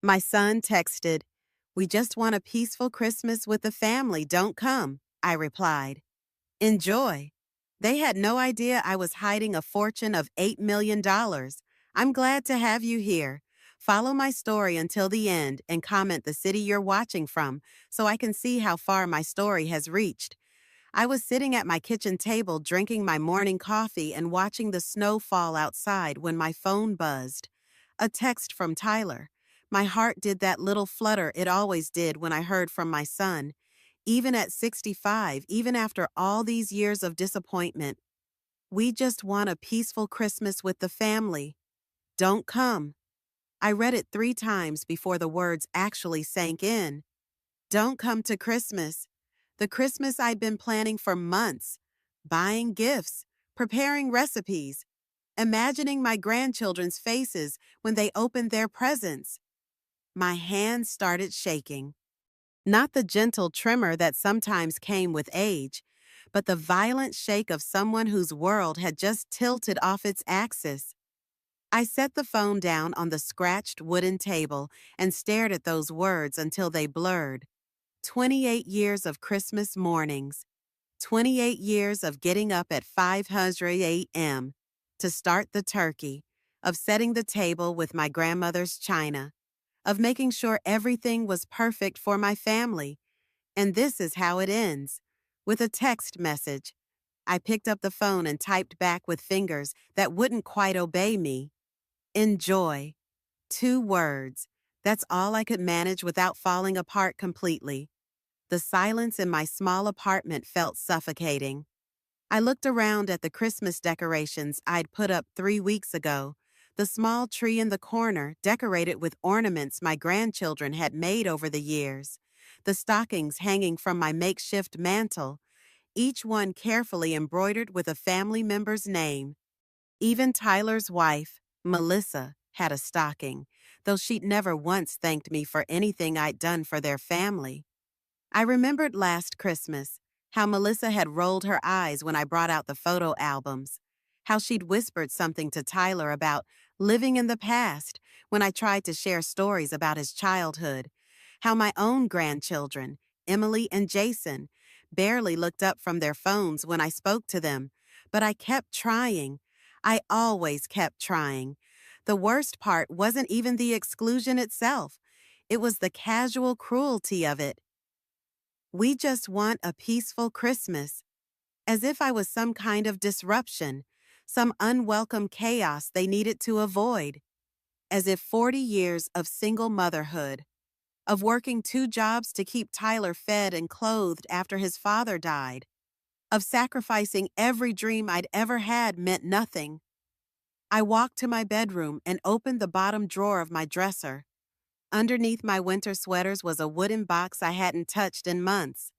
My son texted, "We just want a peaceful Christmas with the family. Don't come." I replied, "Enjoy." They had no idea I was hiding a fortune of $8 million. dollars. I'm glad to have you here. Follow my story until the end and comment the city you're watching from so I can see how far my story has reached. I was sitting at my kitchen table drinking my morning coffee and watching the snow fall outside when my phone buzzed. A text from Tyler. My heart did that little flutter it always did when I heard from my son. Even at 65, even after all these years of disappointment, we just want a peaceful Christmas with the family. Don't come. I read it 3 times before the words actually sank in. Don't come to Christmas. The Christmas I'd been planning for months, buying gifts, preparing recipes, imagining my grandchildren's faces when they opened their presents. My hands started shaking. Not the gentle tremor that sometimes came with age, but the violent shake of someone whose world had just tilted off its axis. I set the phone down on the scratched wooden table and stared at those words until they blurred. 28 years of Christmas mornings. 28 years of getting up at 500 a.m. to start the turkey, of setting the table with my grandmother's china, of making sure everything was perfect for my family. And this is how it ends, with a text message. I picked up the phone and typed back with fingers that wouldn't quite obey me. Enjoy. 2 words. That's all I could manage without falling apart completely. The silence in my small apartment felt suffocating. I looked around at the Christmas decorations I'd put up 3 weeks ago. The small tree in the corner, decorated with ornaments my grandchildren had made over the years. The stockings hanging from my makeshift mantel, each one carefully embroidered with a family member's name. Even Tyler's wife, Melissa, had a stocking, though she'd never once thanked me for anything I'd done for their family. I remembered last Christmas, how Melissa had rolled her eyes when I brought out the photo albums, how she'd whispered something to Tyler about living in the past when I tried to share stories about his childhood, how my own grandchildren, Emily and Jason, barely looked up from their phones when I spoke to them, but I kept trying. I always kept trying. The worst part wasn't even the exclusion itself. It was the casual cruelty of it. We just want a peaceful Christmas, as if I was some kind of disruption, some unwelcome chaos they needed to avoid, as if 40 years of single motherhood, of working 2 jobs to keep Tyler fed and clothed after his father died, of sacrificing every dream I'd ever had meant nothing. I walked to my bedroom and opened the bottom drawer of my dresser. Underneath my winter sweaters was a wooden box I hadn't touched in months.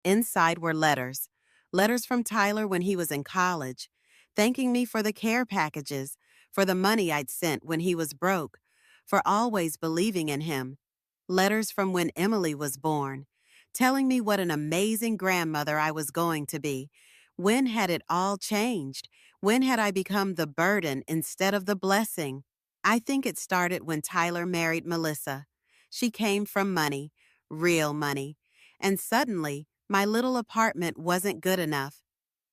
Inside were letters. Letters from Tyler when he was in college, thanking me for the care packages, for the money I'd sent when he was broke, for always believing in him. Letters from when Emily was born, telling me what an amazing grandmother I was going to be. When had it all changed? When had I become the burden instead of the blessing? I think it started when Tyler married Melissa. She came from money, real money, and suddenly, my little apartment wasn't good enough.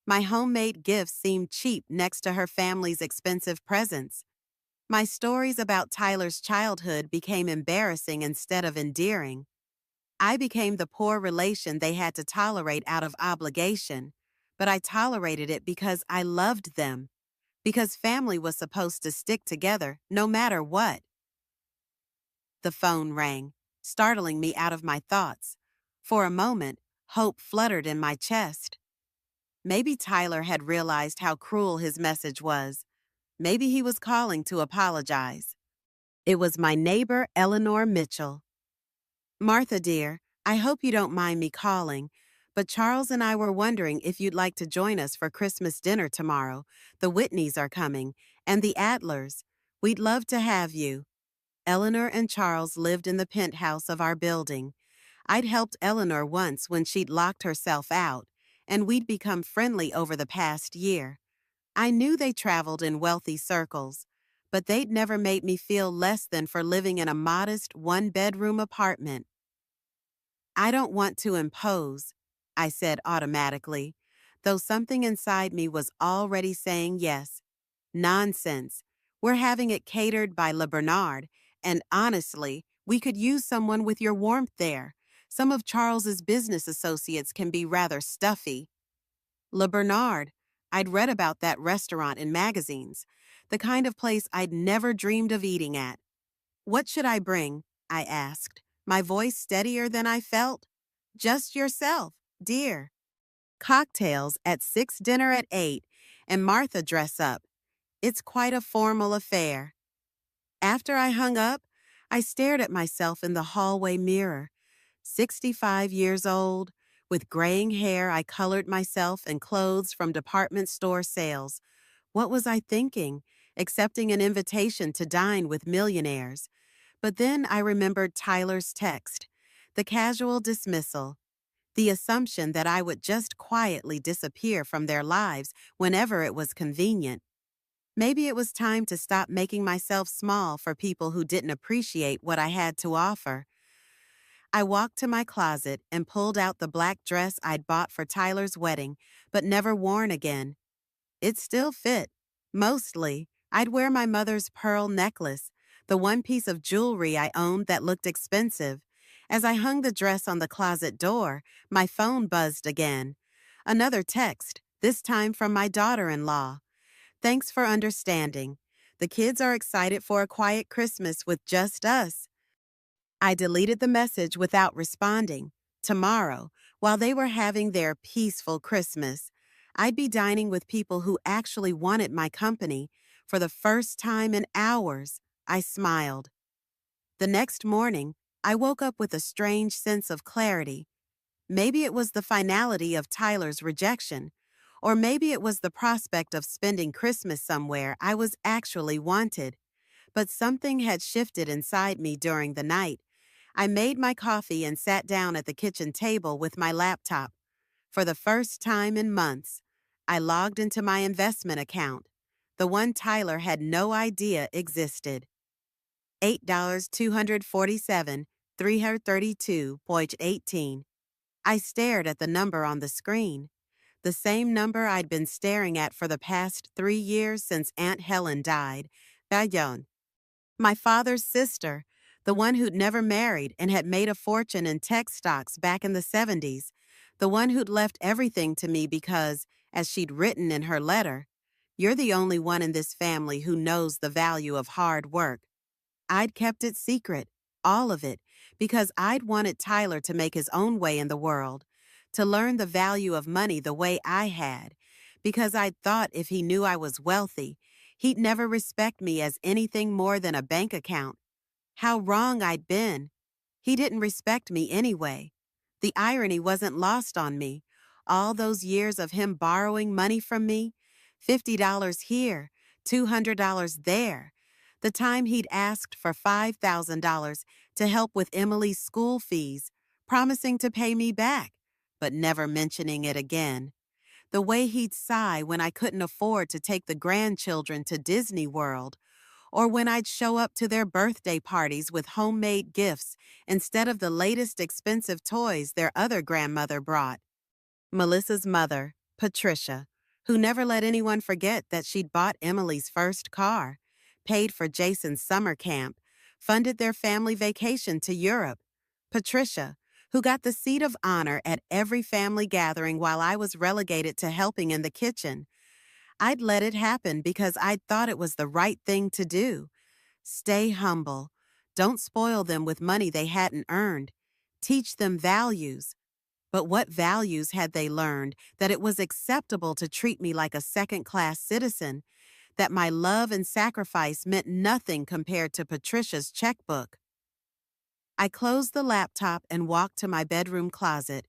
My homemade gifts seemed cheap next to her family's expensive presents. My stories about Tyler's childhood became embarrassing instead of endearing. I became the poor relation they had to tolerate out of obligation, but I tolerated it because I loved them, because family was supposed to stick together no matter what. The phone rang, startling me out of my thoughts. For a moment, hope fluttered in my chest. Maybe Tyler had realized how cruel his message was. Maybe he was calling to apologize. It was my neighbor, Eleanor Mitchell. "Martha, dear, I hope you don't mind me calling, but Charles and I were wondering if you'd like to join us for Christmas dinner tomorrow. The Whitneys are coming, and the Adlers. We'd love to have you." Eleanor and Charles lived in the penthouse of our building. I'd helped Eleanor once when she'd locked herself out, and we'd become friendly over the past year. I knew they traveled in wealthy circles, but they'd never made me feel less than for living in a modest one-bedroom apartment. I don't want to impose, I said automatically, though something inside me was already saying yes. Nonsense. We're having it catered by Le Bernard, and honestly, we could use someone with your warmth there. Some of Charles's business associates can be rather stuffy. Le Bernard. I'd read about that restaurant in magazines, the kind of place I'd never dreamed of eating at. What should I bring? I asked, my voice steadier than I felt. Just yourself, dear. Cocktails at 6, dinner at 8, and Martha dress up. It's quite a formal affair. After I hung up, I stared at myself in the hallway mirror. 65 years old, with graying hair, I colored myself in clothes from department store sales. What was I thinking? Accepting an invitation to dine with millionaires. But then I remembered Tyler's text, the casual dismissal, the assumption that I would just quietly disappear from their lives whenever it was convenient. Maybe it was time to stop making myself small for people who didn't appreciate what I had to offer. I walked to my closet and pulled out the black dress I'd bought for Tyler's wedding, but never worn again. It still fit. Mostly, I'd wear my mother's pearl necklace, the one piece of jewelry I owned that looked expensive. As I hung the dress on the closet door, my phone buzzed again. Another text, this time from my daughter-in-law. Thanks for understanding. The kids are excited for a quiet Christmas with just us. I deleted the message without responding. Tomorrow, while they were having their peaceful Christmas, I'd be dining with people who actually wanted my company. For the first time in hours, I smiled. The next morning, I woke up with a strange sense of clarity. Maybe it was the finality of Tyler's rejection, or maybe it was the prospect of spending Christmas somewhere I was actually wanted. But something had shifted inside me during the night. I made my coffee and sat down at the kitchen table with my laptop. For the first time in months, I logged into my investment account, the one Tyler had no idea existed. $8,247, 332.18. I stared at the number on the screen, the same number I'd been staring at for the past 3 years since Aunt Helen died. Bayon. My father's sister, the one who'd never married and had made a fortune in tech stocks back in the 70s, the one who'd left everything to me because, as she'd written in her letter, "You're the only one in this family who knows the value of hard work." I'd kept it secret, all of it, because I'd wanted Tyler to make his own way in the world, to learn the value of money the way I had, because I'd thought if he knew I was wealthy, he'd never respect me as anything more than a bank account. How wrong I'd been. He didn't respect me anyway. The irony wasn't lost on me. All those years of him borrowing money from me, $50 here, $200 there. The time he'd asked for $5,000 to help with Emily's school fees, promising to pay me back, but never mentioning it again. The way he'd sigh when I couldn't afford to take the grandchildren to Disney World, or when I'd show up to their birthday parties with homemade gifts instead of the latest expensive toys their other grandmother brought. Melissa's mother, Patricia, who never let anyone forget that she'd bought Emily's first car, paid for Jason's summer camp, funded their family vacation to Europe. Patricia, who got the seat of honor at every family gathering while I was relegated to helping in the kitchen. I'd let it happen because I'd thought it was the right thing to do. Stay humble. Don't spoil them with money they hadn't earned. Teach them values. But what values had they learned that it was acceptable to treat me like a second-class citizen, that my love and sacrifice meant nothing compared to Patricia's checkbook? I closed the laptop and walked to my bedroom closet.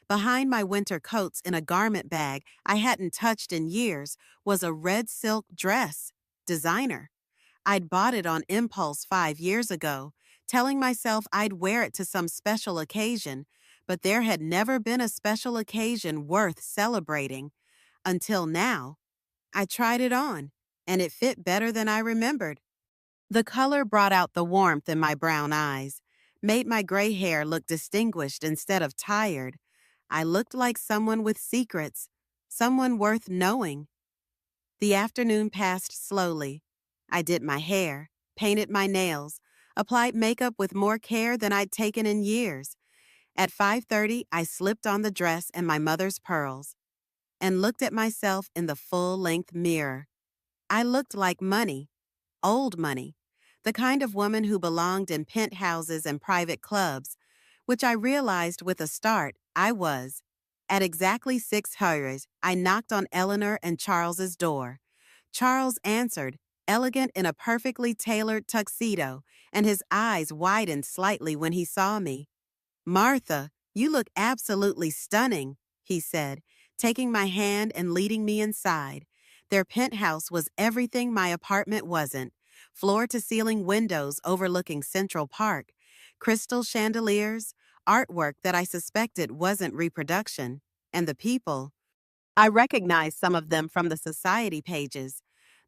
Behind my winter coats in a garment bag I hadn't touched in years was a red silk dress, designer. I'd bought it on impulse 5 years ago, telling myself I'd wear it to some special occasion, but there had never been a special occasion worth celebrating. Until now. I tried it on, and it fit better than I remembered. The color brought out the warmth in my brown eyes, made my gray hair look distinguished instead of tired. I looked like someone with secrets, someone worth knowing. The afternoon passed slowly. I did my hair, painted my nails, applied makeup with more care than I'd taken in years. At 5:30, I slipped on the dress and my mother's pearls and looked at myself in the full-length mirror. I looked like money, old money, the kind of woman who belonged in penthouses and private clubs, which I realized with a start I was. At exactly 6:00, I knocked on Eleanor and Charles's door. Charles answered, elegant in a perfectly tailored tuxedo, and his eyes widened slightly when he saw me. "Martha, you look absolutely stunning," he said, taking my hand and leading me inside. Their penthouse was everything my apartment wasn't. Floor-to-ceiling windows overlooking Central Park, crystal chandeliers, artwork that I suspected wasn't reproduction, and the people. I recognized some of them from the society pages,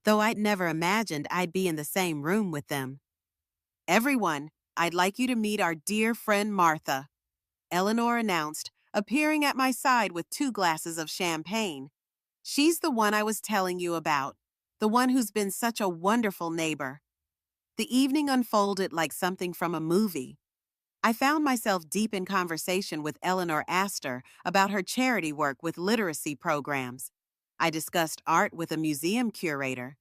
though I'd never imagined I'd be in the same room with them. "Everyone, I'd like you to meet our dear friend Martha," Eleanor announced, appearing at my side with 2 glasses of champagne. "She's the one I was telling you about, the one who's been such a wonderful neighbor." The evening unfolded like something from a movie. I found myself deep in conversation with Eleanor Astor about her charity work with literacy programs. I discussed art with a museum curator.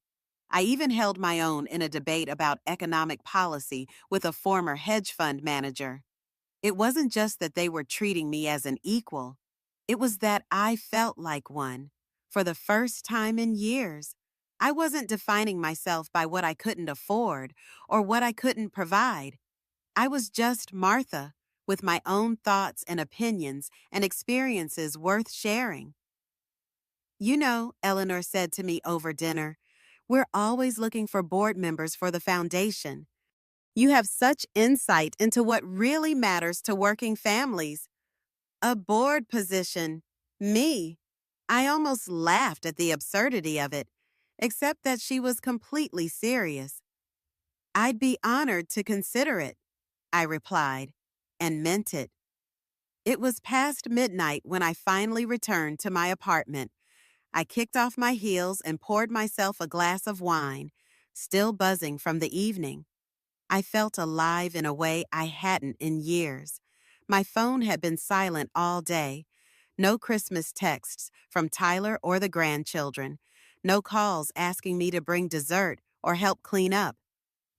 I even held my own in a debate about economic policy with a former hedge fund manager. It wasn't just that they were treating me as an equal. It was that I felt like one. For the first time in years, I wasn't defining myself by what I couldn't afford or what I couldn't provide. I was just Martha, with my own thoughts and opinions and experiences worth sharing. "You know," Eleanor said to me over dinner, "we're always looking for board members for the foundation. You have such insight into what really matters to working families." A board position. Me. I almost laughed at the absurdity of it, except that she was completely serious. "I'd be honored to consider it," I replied, and meant it. It was past midnight when I finally returned to my apartment. I kicked off my heels and poured myself a glass of wine, still buzzing from the evening. I felt alive in a way I hadn't in years. My phone had been silent all day. No Christmas texts from Tyler or the grandchildren. No calls asking me to bring dessert or help clean up.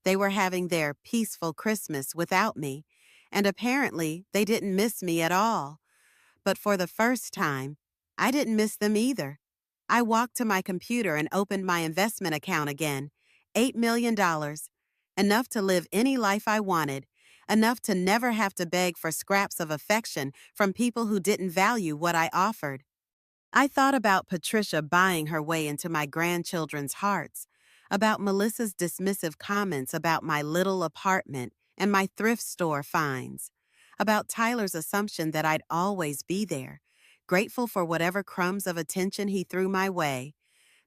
They were having their peaceful Christmas without me, and apparently they didn't miss me at all. But for the first time, I didn't miss them either. I walked to my computer and opened my investment account again. $8 million. Enough to live any life I wanted. Enough to never have to beg for scraps of affection from people who didn't value what I offered. I thought about Patricia buying her way into my grandchildren's hearts, about Melissa's dismissive comments about my little apartment and my thrift store finds, about Tyler's assumption that I'd always be there, grateful for whatever crumbs of attention he threw my way.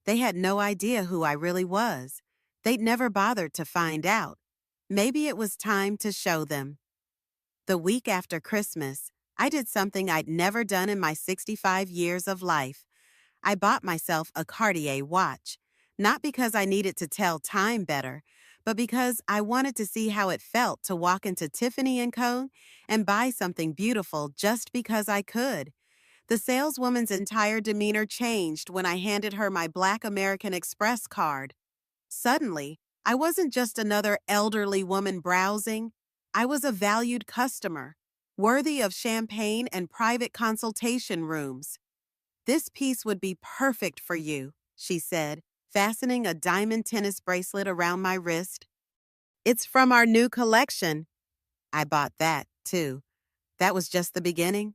They had no idea who I really was. They'd never bothered to find out. Maybe it was time to show them. The week after Christmas, I did something I'd never done in my 65 years of life. I bought myself a Cartier watch, not because I needed to tell time better, but because I wanted to see how it felt to walk into Tiffany & Co. and buy something beautiful just because I could. The saleswoman's entire demeanor changed when I handed her my Black American Express card. Suddenly, I wasn't just another elderly woman browsing. I was a valued customer, worthy of champagne and private consultation rooms. "This piece would be perfect for you," she said, fastening a diamond tennis bracelet around my wrist. "It's from our new collection." I bought that, too. That was just the beginning.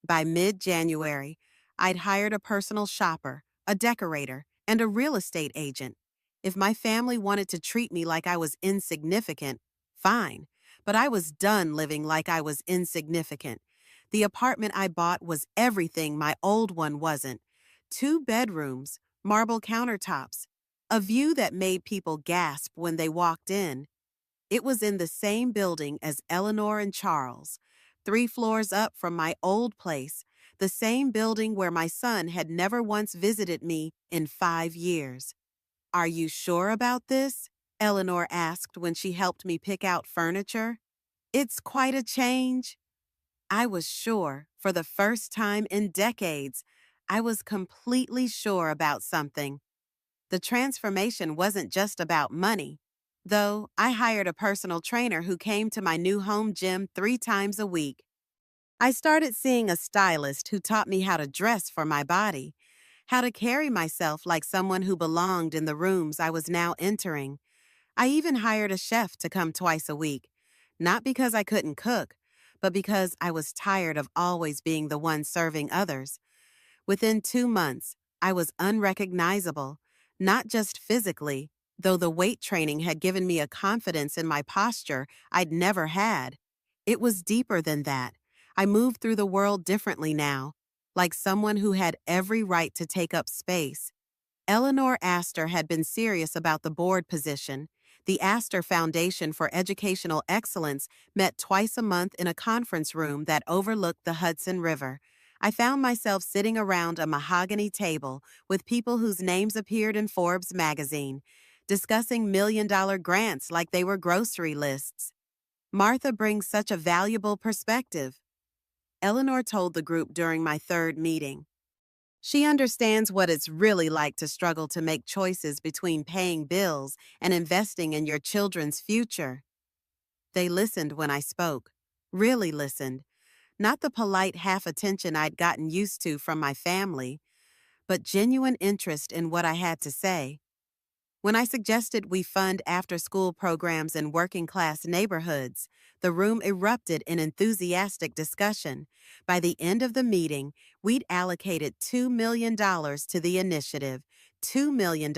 By mid-January, I'd hired a personal shopper, a decorator, and a real estate agent. If my family wanted to treat me like I was insignificant, fine, but I was done living like I was insignificant. The apartment I bought was everything my old one wasn't. 2 bedrooms, marble countertops, A view that made people gasp when they walked in. It was in the same building as Eleanor and Charles, 3 floors up from my old place, the same building where my son had never once visited me in 5 years. Are you sure about this? Eleanor asked when she helped me pick out furniture. It's quite a change. I was sure, for the first time in decades, I was completely sure about something. The transformation wasn't just about money. Though, I hired a personal trainer who came to my new home gym 3 times a week. I started seeing a stylist who taught me how to dress for my body, how to carry myself like someone who belonged in the rooms I was now entering. I even hired a chef to come twice a week, not because I couldn't cook, but because I was tired of always being the one serving others. Within 2 months, I was unrecognizable, not just physically, though the weight training had given me a confidence in my posture I'd never had. It was deeper than that. I moved through the world differently now, like someone who had every right to take up space. Eleanor Astor had been serious about the board position. The Astor Foundation for Educational Excellence met twice a month in a conference room that overlooked the Hudson River. I found myself sitting around a mahogany table with people whose names appeared in Forbes magazine, discussing million-dollar grants like they were grocery lists. Martha brings such a valuable perspective, Eleanor told the group during my third meeting. She understands what it's really like to struggle to make choices between paying bills and investing in your children's future. They listened when I spoke, really listened, not the polite half attention I'd gotten used to from my family, but genuine interest in what I had to say. When I suggested we fund after-school programs in working-class neighborhoods, the room erupted in enthusiastic discussion. By the end of the meeting, we'd allocated $2 million to the initiative. $2 million,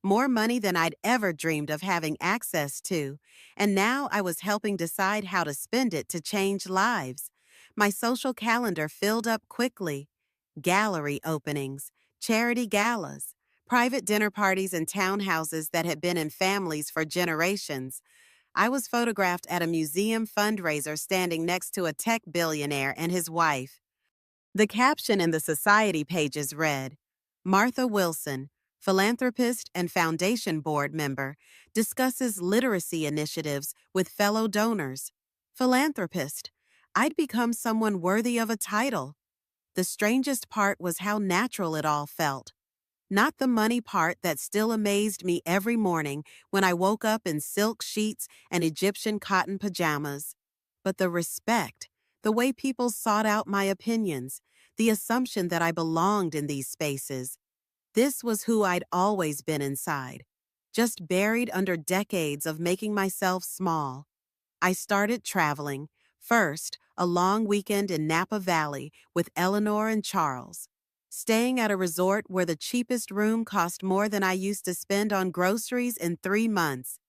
more money than I'd ever dreamed of having access to. And now I was helping decide how to spend it to change lives. My social calendar filled up quickly. Gallery openings, charity galas, private dinner parties in townhouses that had been in families for generations. I was photographed at a museum fundraiser standing next to a tech billionaire and his wife. The caption in the society pages read, Martha Wilson, philanthropist and foundation board member, discusses literacy initiatives with fellow donors. Philanthropist. I'd become someone worthy of a title. The strangest part was how natural it all felt. Not the money part that still amazed me every morning when I woke up in silk sheets and Egyptian cotton pajamas, but the respect, the way people sought out my opinions, the assumption that I belonged in these spaces. This was who I'd always been inside, just buried under decades of making myself small. I started traveling, first, a long weekend in Napa Valley with Eleanor and Charles, staying at a resort where the cheapest room cost more than I used to spend on groceries in 3 months.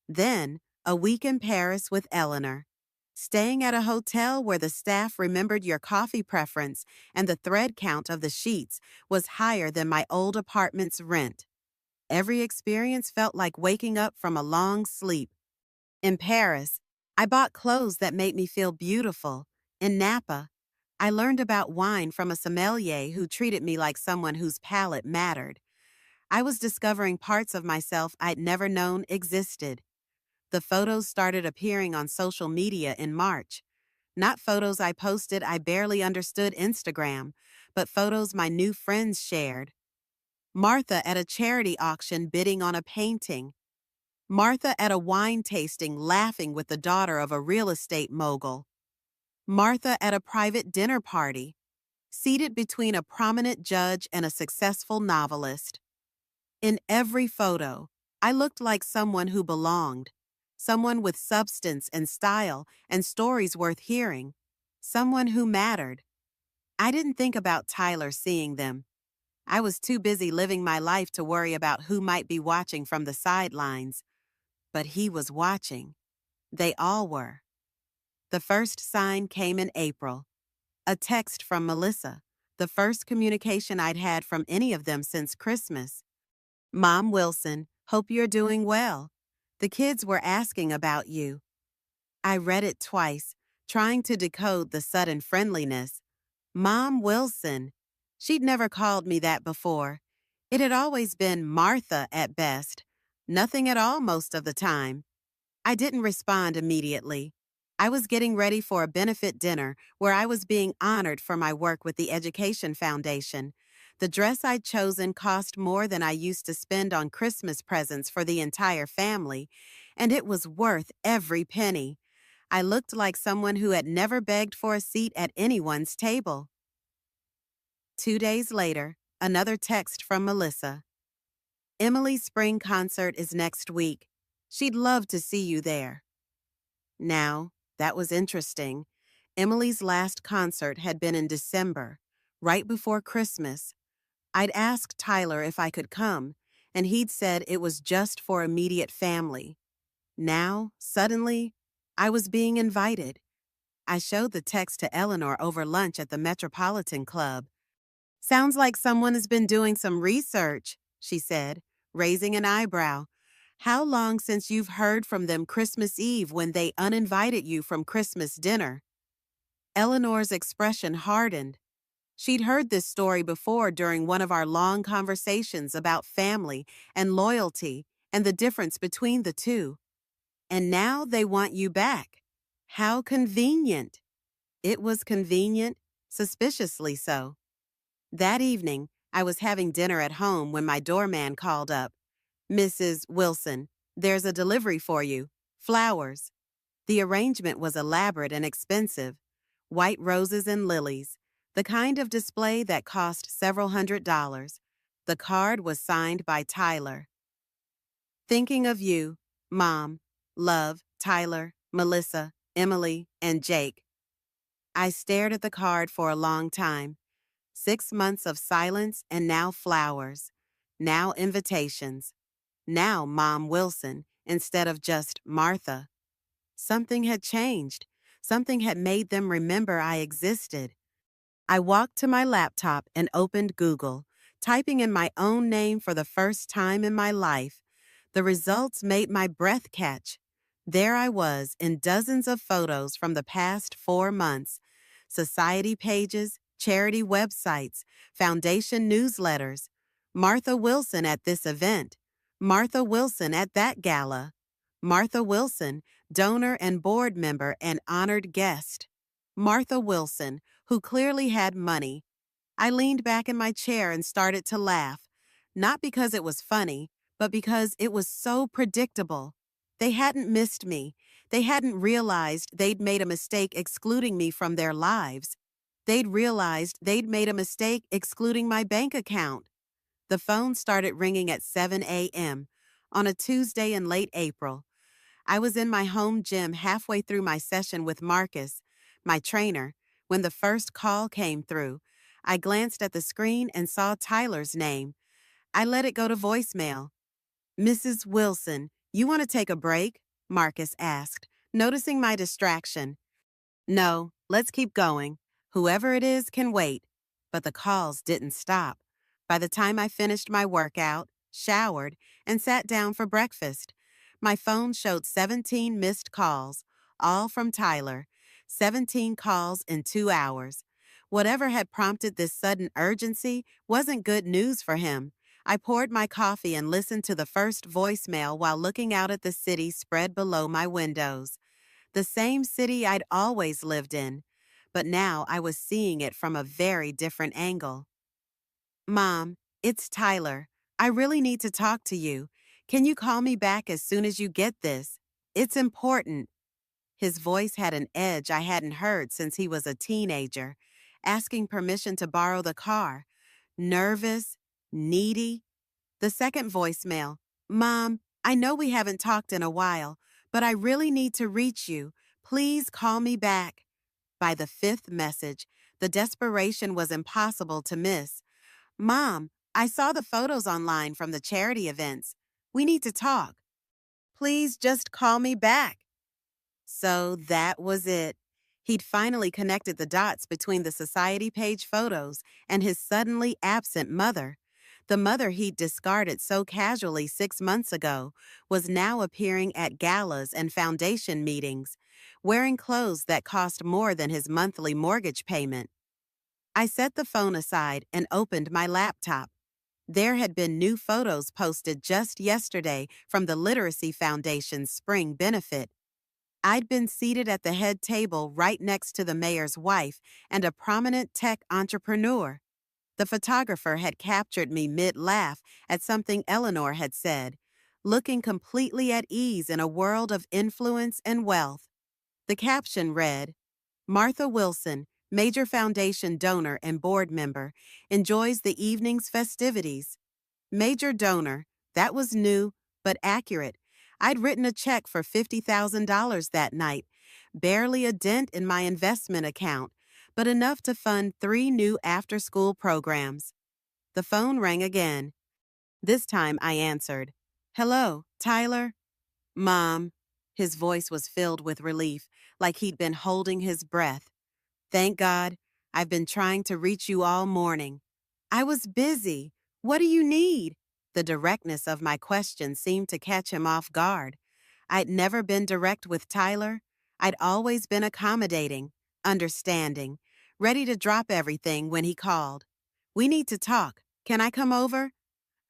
Then, a week in Paris with Eleanor, staying at a hotel where the staff remembered your coffee preference and the thread count of the sheets was higher than my old apartment's rent. Every experience felt like waking up from a long sleep. In Paris, I bought clothes that made me feel beautiful. In Napa, I learned about wine from a sommelier who treated me like someone whose palate mattered. I was discovering parts of myself I'd never known existed. The photos started appearing on social media in March. Not photos I posted, I barely understood Instagram, but photos my new friends shared. Martha at a charity auction bidding on a painting. Martha at a wine tasting laughing with the daughter of a real estate mogul. Martha at a private dinner party, seated between a prominent judge and a successful novelist. In every photo, I looked like someone who belonged, someone with substance and style and stories worth hearing, someone who mattered. I didn't think about Tyler seeing them. I was too busy living my life to worry about who might be watching from the sidelines. But he was watching. They all were. The first sign came in April. A text from Melissa, the first communication I'd had from any of them since Christmas. Mom Wilson, hope you're doing well. The kids were asking about you. I read it twice, trying to decode the sudden friendliness. Mom Wilson. She'd never called me that before. It had always been Martha at best. Nothing at all most of the time. I didn't respond immediately. I was getting ready for a benefit dinner where I was being honored for my work with the Education Foundation. The dress I'd chosen cost more than I used to spend on Christmas presents for the entire family, and it was worth every penny. I looked like someone who had never begged for a seat at anyone's table. 2 days later, another text from Melissa. Emily's spring concert is next week. She'd love to see you there. Now, that was interesting. Emily's last concert had been in December, right before Christmas. I'd asked Tyler if I could come, and he'd said it was just for immediate family. Now, suddenly, I was being invited. I showed the text to Eleanor over lunch at the Metropolitan Club. Sounds like someone has been doing some research, she said, raising an eyebrow. How long since you've heard from them Christmas Eve when they uninvited you from Christmas dinner? Eleanor's expression hardened. She'd heard this story before during one of our long conversations about family and loyalty and the difference between the two. And now they want you back. How convenient. It was convenient, suspiciously so. That evening, I was having dinner at home when my doorman called up. Mrs. Wilson, there's a delivery for you. Flowers. The arrangement was elaborate and expensive. White roses and lilies, the kind of display that cost several $100s. The card was signed by Tyler. Thinking of you, Mom, love, Tyler, Melissa, Emily, and Jake. I stared at the card for a long time. 6 months of silence and now flowers. Now invitations. Now Mom Wilson instead of just Martha. Something had changed. Something had made them remember I existed. I walked to my laptop and opened Google, typing in my own name for the first time in my life. The results made my breath catch. There I was in dozens of photos from the past 4 months. Society pages, charity websites, foundation newsletters. Martha Wilson at this event. Martha Wilson at that gala. Martha Wilson, donor and board member and honored guest. Martha Wilson, who clearly had money. I leaned back in my chair and started to laugh, not because it was funny, but because it was so predictable. They hadn't missed me. They hadn't realized they'd made a mistake excluding me from their lives. They'd realized they'd made a mistake excluding my bank account. The phone started ringing at 7 a.m. on a Tuesday in late April. I was in my home gym halfway through my session with Marcus, my trainer, when the first call came through. I glanced at the screen and saw Tyler's name. I let it go to voicemail. Mrs. Wilson, you want to take a break? Marcus asked, noticing my distraction. No, let's keep going. Whoever it is can wait. But the calls didn't stop. By the time I finished my workout, showered, and sat down for breakfast, my phone showed 17 missed calls, all from Tyler. 17 calls in 2 hours. Whatever had prompted this sudden urgency wasn't good news for him. I poured my coffee and listened to the first voicemail while looking out at the city spread below my windows. The same city I'd always lived in, but now I was seeing it from a very different angle. Mom, it's Tyler. I really need to talk to you. Can you call me back as soon as you get this? It's important. His voice had an edge I hadn't heard since he was a teenager, asking permission to borrow the car. Nervous, needy. The second voicemail. Mom, I know we haven't talked in a while, but I really need to reach you. Please call me back. By the fifth message, the desperation was impossible to miss. Mom, I saw the photos online from the charity events. We need to talk. Please just call me back. So that was it. He'd finally connected the dots between the society page photos and his suddenly absent mother. The mother he'd discarded so casually 6 months ago was now appearing at galas and foundation meetings, wearing clothes that cost more than his monthly mortgage payment. I set the phone aside and opened my laptop. There had been new photos posted just yesterday from the Literacy Foundation's spring benefit. I'd been seated at the head table right next to the mayor's wife and a prominent tech entrepreneur. The photographer had captured me mid-laugh at something Eleanor had said, looking completely at ease in a world of influence and wealth. The caption read, Martha Wilson, major foundation donor and board member, enjoys the evening's festivities. Major donor, that was new, but accurate. I'd written a check for $50,000 that night, barely a dent in my investment account, but enough to fund 3 new after-school programs. The phone rang again. This time I answered. Hello, Tyler? Mom. His voice was filled with relief, like he'd been holding his breath. Thank God. I've been trying to reach you all morning. I was busy. What do you need? The directness of my question seemed to catch him off guard. I'd never been direct with Tyler. I'd always been accommodating, understanding, ready to drop everything when he called. We need to talk. Can I come over?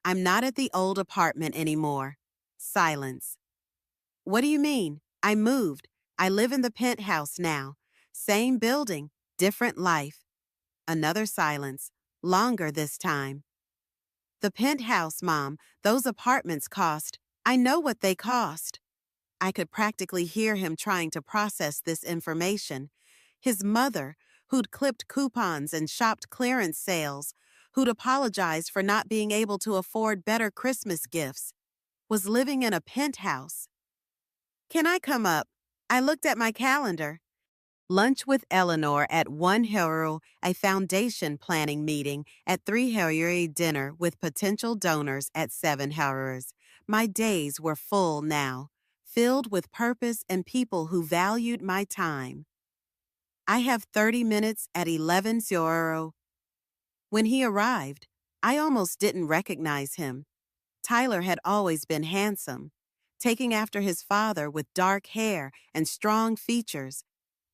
I'm not at the old apartment anymore. Silence. What do you mean? I moved. I live in the penthouse now. Same building, different life. Another silence, longer this time. The penthouse, Mom, those apartments cost. I know what they cost. I could practically hear him trying to process this information. His mother, who'd clipped coupons and shopped clearance sales, who'd apologized for not being able to afford better Christmas gifts, was living in a penthouse. Can I come up? I looked at my calendar. Lunch with Eleanor at 1 Hero, a foundation planning meeting at 3 Hero, dinner with potential donors at 7 Heroes. My days were full now, filled with purpose and people who valued my time. I have 30 minutes at 11 Hero. When he arrived, I almost didn't recognize him. Tyler had always been handsome, taking after his father with dark hair and strong features.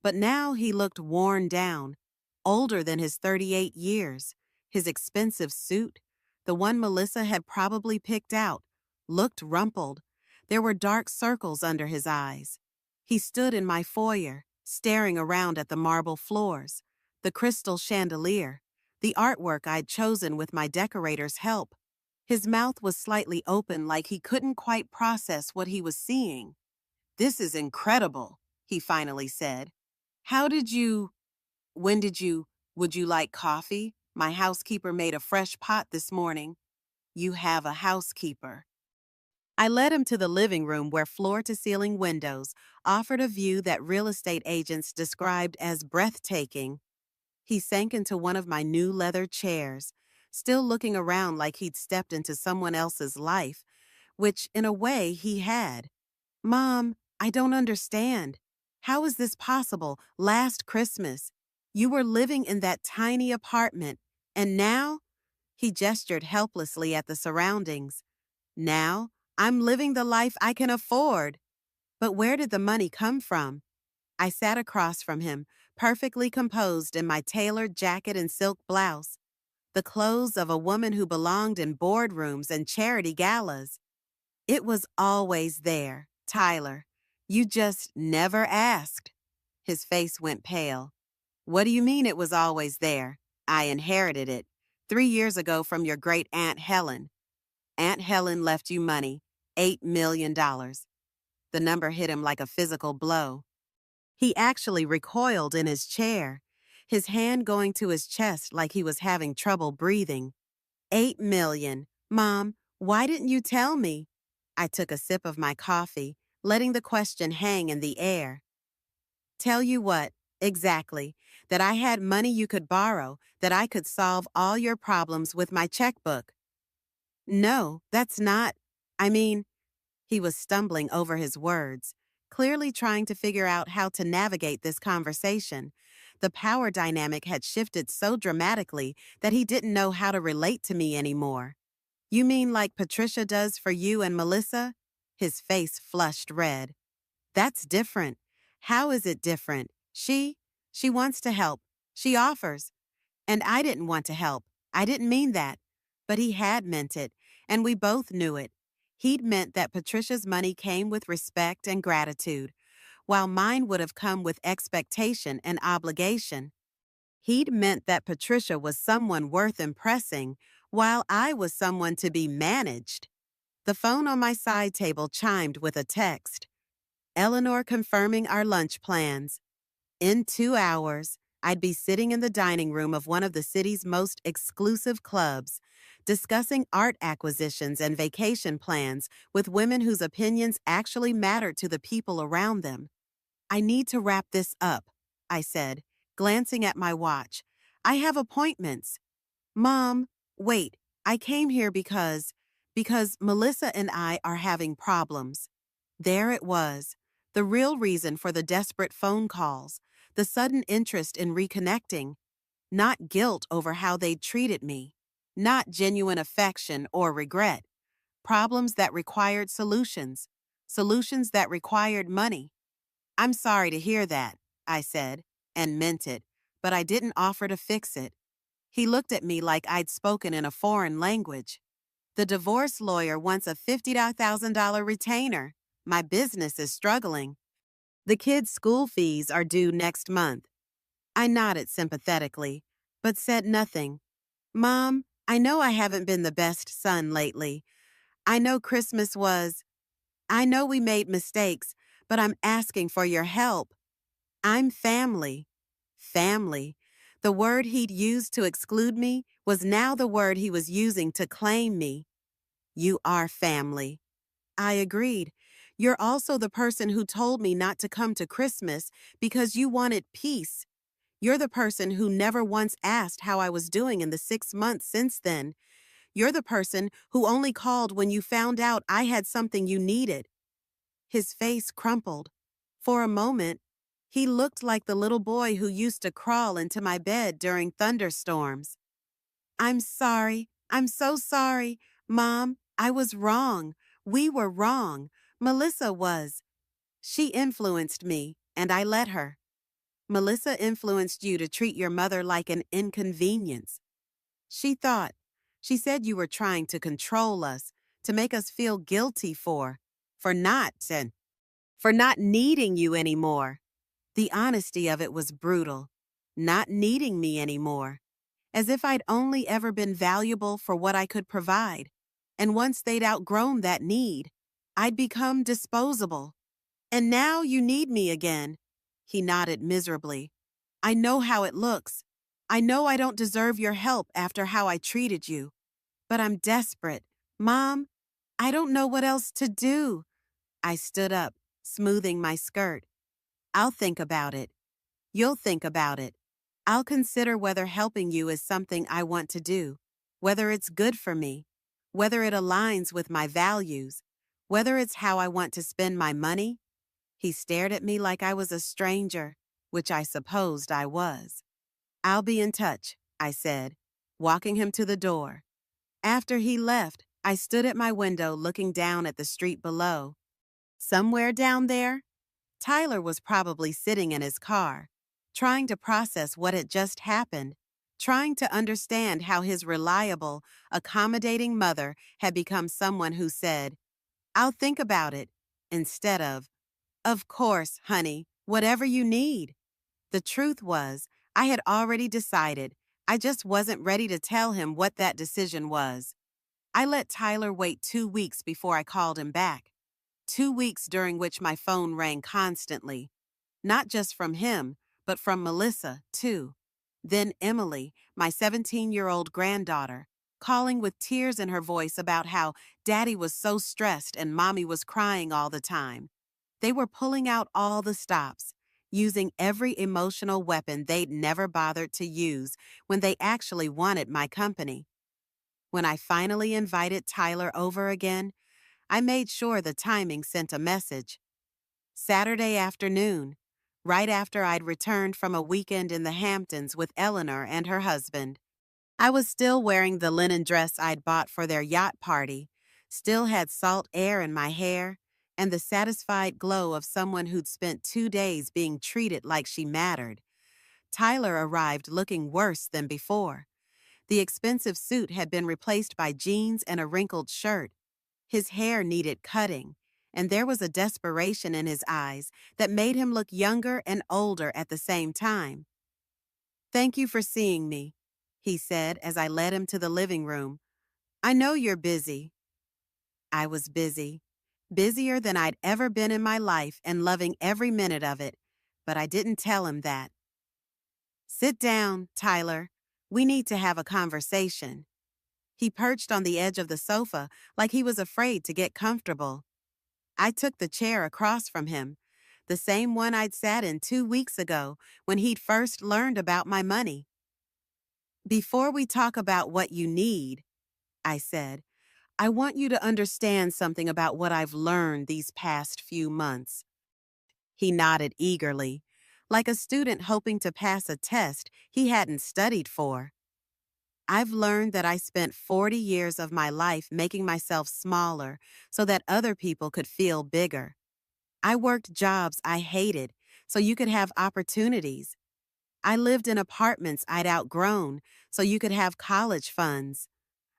But now he looked worn down, older than his 38 years. His expensive suit, the one Melissa had probably picked out, looked rumpled. There were dark circles under his eyes. He stood in my foyer, staring around at the marble floors, the crystal chandelier, the artwork I'd chosen with my decorator's help. His mouth was slightly open like he couldn't quite process what he was seeing. This is incredible, he finally said. How did you, when did you, would you like coffee? My housekeeper made a fresh pot this morning. You have a housekeeper. I led him to the living room where floor-to-ceiling windows offered a view that real estate agents described as breathtaking. He sank into one of my new leather chairs, still looking around like he'd stepped into someone else's life, which, in a way, he had. Mom, I don't understand. How is this possible? Last Christmas, you were living in that tiny apartment, and now? He gestured helplessly at the surroundings. Now, I'm living the life I can afford. But where did the money come from? I sat across from him, perfectly composed in my tailored jacket and silk blouse, the clothes of a woman who belonged in boardrooms and charity galas. It was always there, Tyler. You just never asked. His face went pale. What do you mean it was always there? I inherited it 3 years ago from your great Aunt Helen. Aunt Helen left you money, $8 million. The number hit him like a physical blow. He actually recoiled in his chair, his hand going to his chest like he was having trouble breathing. 8 million. Mom, why didn't you tell me? I took a sip of my coffee, letting the question hang in the air. Tell you what, exactly, that I had money you could borrow, that I could solve all your problems with my checkbook. No, that's not, I mean, he was stumbling over his words, clearly trying to figure out how to navigate this conversation. The power dynamic had shifted so dramatically that he didn't know how to relate to me anymore. You mean like Patricia does for you and Melissa? His face flushed red. That's different. How is it different? She wants to help. She offers. And I didn't want to help. I didn't mean that. But he had meant it, and we both knew it. He'd meant that Patricia's money came with respect and gratitude, while mine would have come with expectation and obligation. He'd meant that Patricia was someone worth impressing, while I was someone to be managed. The phone on my side table chimed with a text. Eleanor confirming our lunch plans. In 2 hours, I'd be sitting in the dining room of one of the city's most exclusive clubs, discussing art acquisitions and vacation plans with women whose opinions actually matter to the people around them. I need to wrap this up, I said, glancing at my watch. I have appointments. Mom, wait, I came here because Melissa and I are having problems. There it was, the real reason for the desperate phone calls, the sudden interest in reconnecting, not guilt over how they'd treated me, not genuine affection or regret, problems that required solutions, solutions that required money. I'm sorry to hear that, I said, and meant it, but I didn't offer to fix it. He looked at me like I'd spoken in a foreign language. The divorce lawyer wants a $50,000 retainer. My business is struggling. The kids' school fees are due next month. I nodded sympathetically, but said nothing. Mom, I know I haven't been the best son lately. I know Christmas was. I know we made mistakes, but I'm asking for your help. I'm family. Family. The word he'd used to exclude me was now the word he was using to claim me. You are family. I agreed. You're also the person who told me not to come to Christmas because you wanted peace. You're the person who never once asked how I was doing in the 6 months since then. You're the person who only called when you found out I had something you needed. His face crumpled. For a moment, he looked like the little boy who used to crawl into my bed during thunderstorms. I'm sorry. I'm so sorry. Mom, I was wrong. We were wrong. Melissa was. She influenced me, and I let her. Melissa influenced you to treat your mother like an inconvenience. She thought. She said you were trying to control us, to make us feel guilty for not, and for not needing you anymore. The honesty of it was brutal. Not needing me anymore. As if I'd only ever been valuable for what I could provide. And once they'd outgrown that need, I'd become disposable. And now you need me again. He nodded miserably. I know how it looks. I know I don't deserve your help after how I treated you. But I'm desperate. Mom, I don't know what else to do. I stood up, smoothing my skirt. I'll think about it. You'll think about it. I'll consider whether helping you is something I want to do, whether it's good for me, whether it aligns with my values, whether it's how I want to spend my money. He stared at me like I was a stranger, which I supposed I was. I'll be in touch, I said, walking him to the door. After he left, I stood at my window looking down at the street below. Somewhere down there, Tyler was probably sitting in his car, trying to process what had just happened, trying to understand how his reliable, accommodating mother had become someone who said, I'll think about it, instead of course, honey, whatever you need. The truth was, I had already decided. I just wasn't ready to tell him what that decision was. I let Tyler wait 2 weeks before I called him back. 2 weeks during which my phone rang constantly. Not just from him, but from Melissa, too. Then Emily, my 17-year-old granddaughter, calling with tears in her voice about how Daddy was so stressed and Mommy was crying all the time. They were pulling out all the stops, using every emotional weapon they'd never bothered to use when they actually wanted my company. When I finally invited Tyler over again, I made sure the timing sent a message. Saturday afternoon, right after I'd returned from a weekend in the Hamptons with Eleanor and her husband. I was still wearing the linen dress I'd bought for their yacht party, still had salt air in my hair, and the satisfied glow of someone who'd spent 2 days being treated like she mattered. Tyler arrived looking worse than before. The expensive suit had been replaced by jeans and a wrinkled shirt. His hair needed cutting, and there was a desperation in his eyes that made him look younger and older at the same time. "Thank you for seeing me," he said as I led him to the living room. "I know you're busy." I was busy. Busier than I'd ever been in my life and loving every minute of it, but I didn't tell him that. "Sit down, Tyler. We need to have a conversation." He perched on the edge of the sofa like he was afraid to get comfortable. I took the chair across from him, the same one I'd sat in 2 weeks ago when he'd first learned about my money. "Before we talk about what you need," I said, "I want you to understand something about what I've learned these past few months." He nodded eagerly, like a student hoping to pass a test he hadn't studied for. "I've learned that I spent 40 years of my life making myself smaller so that other people could feel bigger. I worked jobs I hated so you could have opportunities. I lived in apartments I'd outgrown so you could have college funds.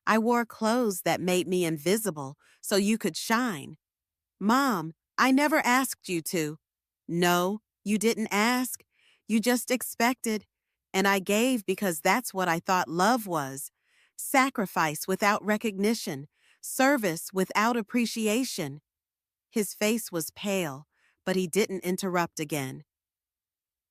I wore clothes that made me invisible so you could shine. Mom, I never asked you to." "No, you didn't ask. You just expected. And I gave because that's what I thought love was. Sacrifice without recognition. Service without appreciation." His face was pale, but he didn't interrupt again.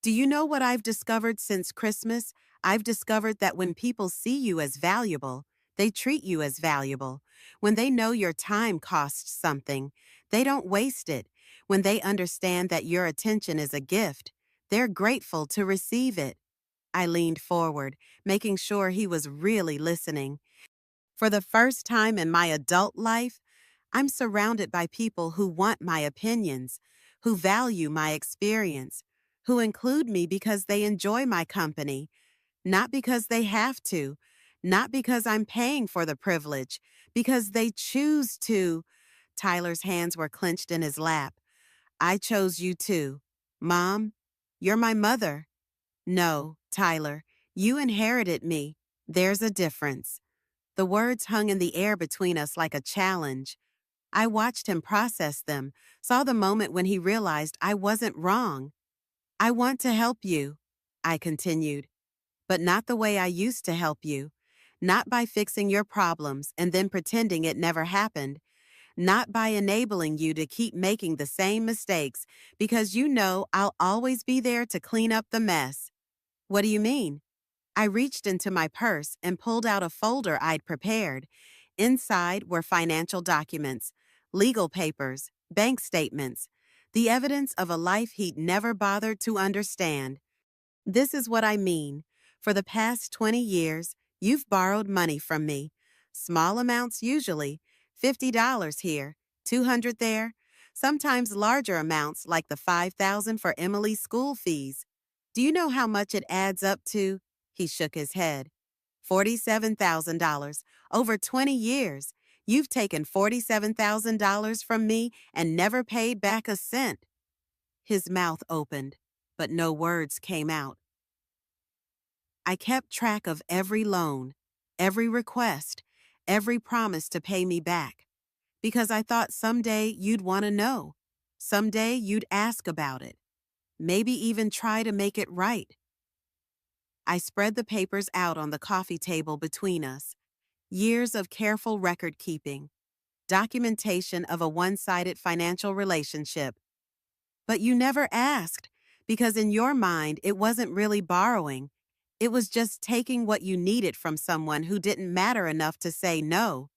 "Do you know what I've discovered since Christmas? I've discovered that when people see you as valuable, they treat you as valuable. When they know your time costs something, they don't waste it. When they understand that your attention is a gift, they're grateful to receive it." I leaned forward, making sure he was really listening. For the first time in my adult life, I'm surrounded by people who want my opinions, who value my experience, who include me because they enjoy my company, not because they have to, not because I'm paying for the privilege, because they choose to. Tyler's hands were clenched in his lap. "I chose you too. Mom, you're my mother." "No, Tyler, you inherited me. There's a difference." The words hung in the air between us like a challenge. I watched him process them, saw the moment when he realized I wasn't wrong. "I want to help you," I continued, "but not the way I used to help you. Not by fixing your problems and then pretending it never happened. Not by enabling you to keep making the same mistakes because you know I'll always be there to clean up the mess." "What do you mean?" I reached into my purse and pulled out a folder I'd prepared. Inside were financial documents, legal papers, bank statements, the evidence of a life he'd never bothered to understand. "This is what I mean. For the past 20 years, you've borrowed money from me. Small amounts usually, $50 here, 200 there, sometimes larger amounts like the 5,000 for Emily's school fees. Do you know how much it adds up to?" He shook his head. $47,000. Over 20 years. You've taken $47,000 from me and never paid back a cent. His mouth opened, but no words came out. "I kept track of every loan, every request, every promise to pay me back, because I thought someday you'd want to know. Someday you'd ask about it, maybe even try to make it right." I spread the papers out on the coffee table between us. Years of careful record keeping, documentation of a one-sided financial relationship. "But you never asked, because in your mind it wasn't really borrowing. It was just taking what you needed from someone who didn't matter enough to say no."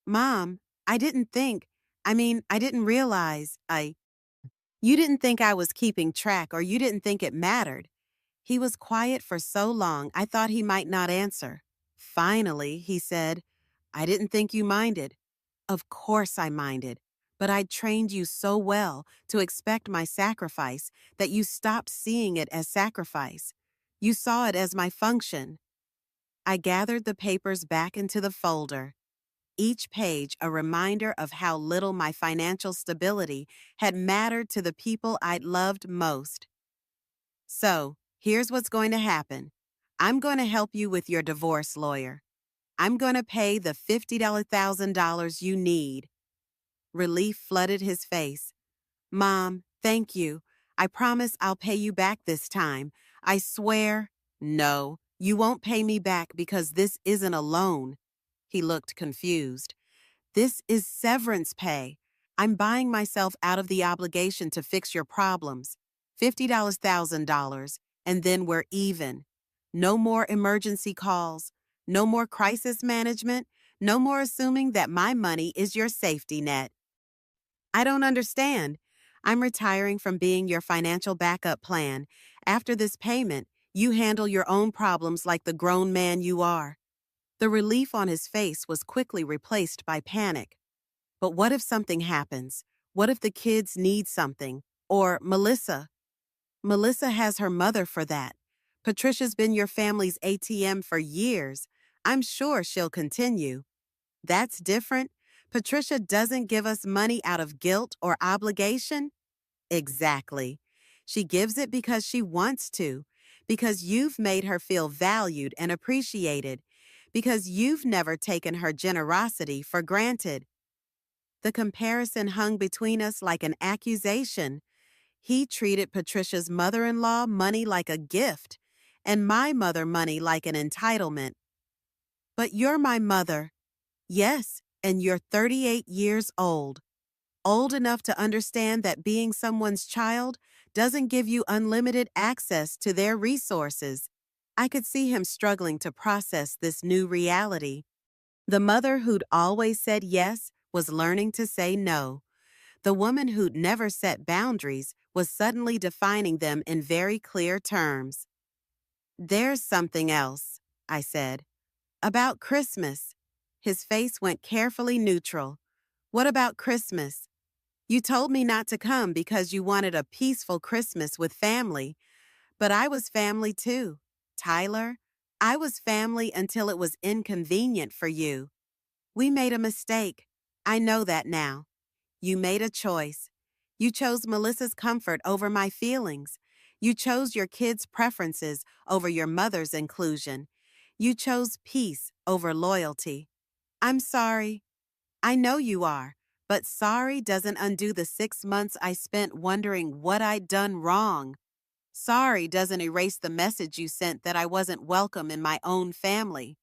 "Mom, I didn't think, I didn't realize, you didn't think I was keeping track or you didn't think it mattered." He was quiet for so long I thought he might not answer. Finally, he said, "I didn't think you minded." Of course I minded, but I'd trained you so well to expect my sacrifice that you stopped seeing it as sacrifice. You saw it as my function. I gathered the papers back into the folder, each page a reminder of how little my financial stability had mattered to the people I'd loved most. So, here's what's going to happen. I'm going to help you with your divorce lawyer. I'm going to pay the $50,000 you need. Relief flooded his face. Mom, thank you. I promise I'll pay you back this time. I swear. No, you won't pay me back because this isn't a loan. He looked confused. This is severance pay. I'm buying myself out of the obligation to fix your problems. $50,000, and then we're even. No more emergency calls. No more crisis management. No more assuming that my money is your safety net. I don't understand. I'm retiring from being your financial backup plan. After this payment, you handle your own problems like the grown man you are. The relief on his face was quickly replaced by panic. But what if something happens? What if the kids need something? Or Melissa? Melissa has her mother for that. Patricia's been your family's ATM for years. I'm sure she'll continue. That's different. Patricia doesn't give us money out of guilt or obligation. Exactly. She gives it because she wants to, because you've made her feel valued and appreciated, because you've never taken her generosity for granted. The comparison hung between us like an accusation. He treated Patricia's mother-in-law money like a gift, and my mother money like an entitlement. But you're my mother. Yes, and you're 38 years old. Old enough to understand that being someone's child doesn't give you unlimited access to their resources. I could see him struggling to process this new reality. The mother who'd always said yes was learning to say no. The woman who'd never set boundaries was suddenly defining them in very clear terms. There's something else, I said. About Christmas. His face went carefully neutral. What about Christmas? You told me not to come because you wanted a peaceful Christmas with family, but I was family too. Tyler, I was family until it was inconvenient for you. We made a mistake. I know that now. You made a choice. You chose Melissa's comfort over my feelings. You chose your kids' preferences over your mother's inclusion. You chose peace over loyalty. I'm sorry. I know you are, but sorry doesn't undo the 6 months I spent wondering what I'd done wrong. Sorry doesn't erase the message you sent that I wasn't welcome in my own family.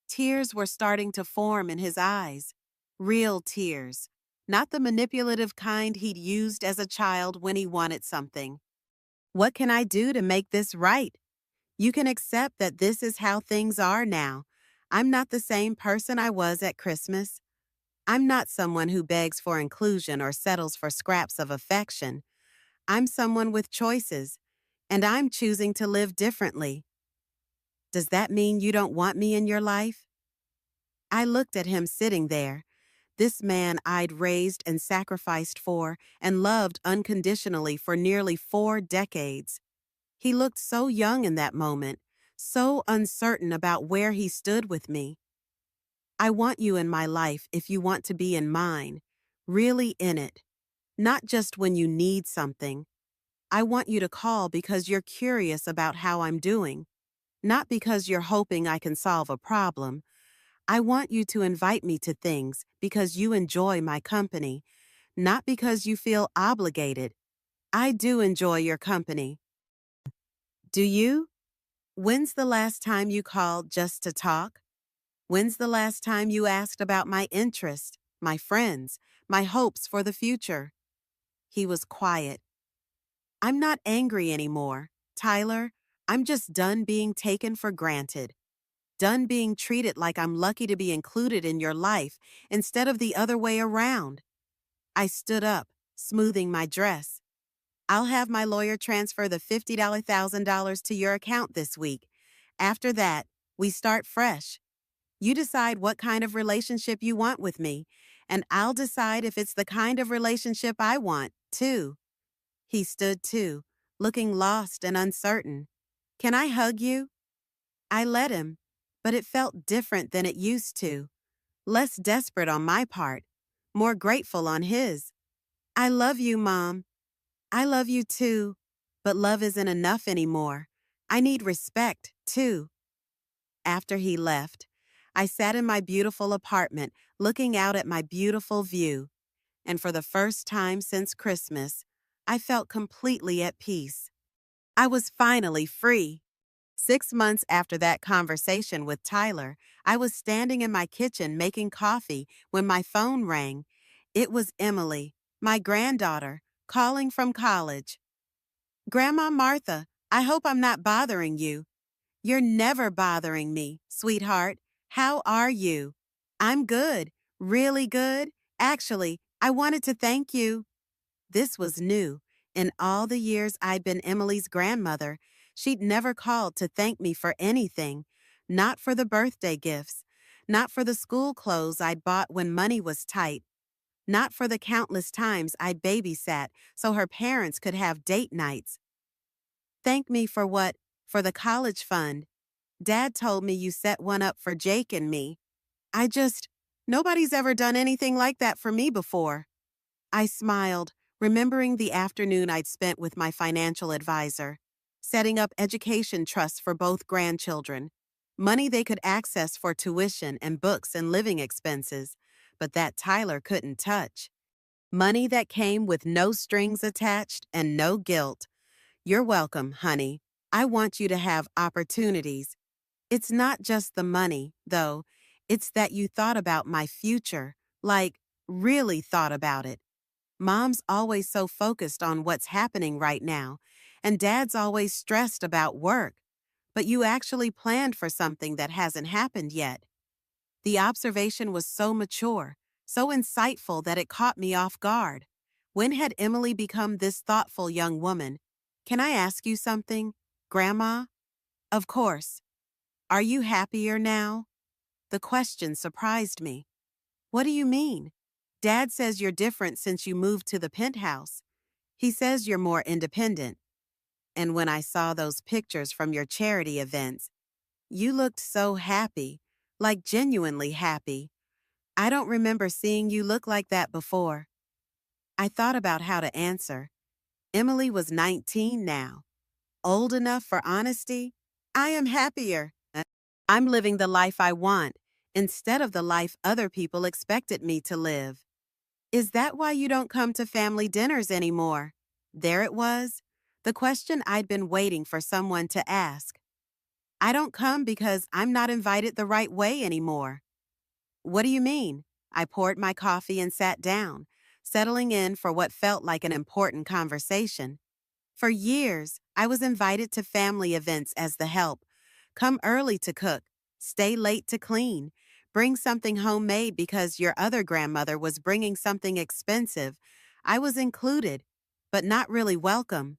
Tears were starting to form in his eyes. Real tears. Not the manipulative kind he'd used as a child when he wanted something. What can I do to make this right? You can accept that this is how things are now. I'm not the same person I was at Christmas. I'm not someone who begs for inclusion or settles for scraps of affection. I'm someone with choices, and I'm choosing to live differently. Does that mean you don't want me in your life? I looked at him sitting there, this man I'd raised and sacrificed for and loved unconditionally for nearly 4 decades. He looked so young in that moment, so uncertain about where he stood with me. I want you in my life if you want to be in mine, really in it, not just when you need something. I want you to call because you're curious about how I'm doing, not because you're hoping I can solve a problem. I want you to invite me to things because you enjoy my company, not because you feel obligated. I do enjoy your company. Do you? When's the last time you called just to talk? When's the last time you asked about my interests, my friends, my hopes for the future? He was quiet. I'm not angry anymore, Tyler. I'm just done being taken for granted. Done being treated like I'm lucky to be included in your life instead of the other way around. I stood up, smoothing my dress. I'll have my lawyer transfer the $50,000 to your account this week. After that, we start fresh. You decide what kind of relationship you want with me, and I'll decide if it's the kind of relationship I want, too. He stood too, looking lost and uncertain. Can I hug you? I let him. but it felt different than it used to. Less desperate on my part, more grateful on his. I love you, Mom. I love you too. But love isn't enough anymore. I need respect, too. After he left, I sat in my beautiful apartment looking out at my beautiful view, and for the first time since Christmas, I felt completely at peace. I was finally free. 6 months after that conversation with Tyler, I was standing in my kitchen making coffee when my phone rang. It was Emily, my granddaughter, calling from college. Grandma Martha, I hope I'm not bothering you. You're never bothering me, sweetheart. How are you? I'm good, really good. Actually, I wanted to thank you. This was new. In all the years I'd been Emily's grandmother, she'd never called to thank me for anything. Not for the birthday gifts. Not for the school clothes I'd bought when money was tight. Not for the countless times I babysat so her parents could have date nights. Thank me for what? For the college fund. Dad told me you set one up for Jake and me. Nobody's ever done anything like that for me before. I smiled, remembering the afternoon I'd spent with my financial advisor, setting up education trusts for both grandchildren, money they could access for tuition and books and living expenses, but that Tyler couldn't touch. Money that came with no strings attached and no guilt. You're welcome, honey. I want you to have opportunities. It's not just the money, though. It's that you thought about my future, like, really thought about it. Mom's always so focused on what's happening right now, and Dad's always stressed about work. But you actually planned for something that hasn't happened yet. The observation was so mature, so insightful that it caught me off guard. When had Emily become this thoughtful young woman? Can I ask you something, Grandma? Of course. Are you happier now? The question surprised me. What do you mean? Dad says you're different since you moved to the penthouse. He says you're more independent. And when I saw those pictures from your charity events, you looked so happy, like genuinely happy. I don't remember seeing you look like that before. I thought about how to answer. Emily was 19 now. Old enough for honesty? I am happier. I'm living the life I want, instead of the life other people expected me to live. Is that why you don't come to family dinners anymore? There it was, the question I'd been waiting for someone to ask. I don't come because I'm not invited the right way anymore. What do you mean? I poured my coffee and sat down, settling in for what felt like an important conversation. For years, I was invited to family events as the help. Come early to cook, stay late to clean, bring something homemade because your other grandmother was bringing something expensive. I was included, but not really welcome.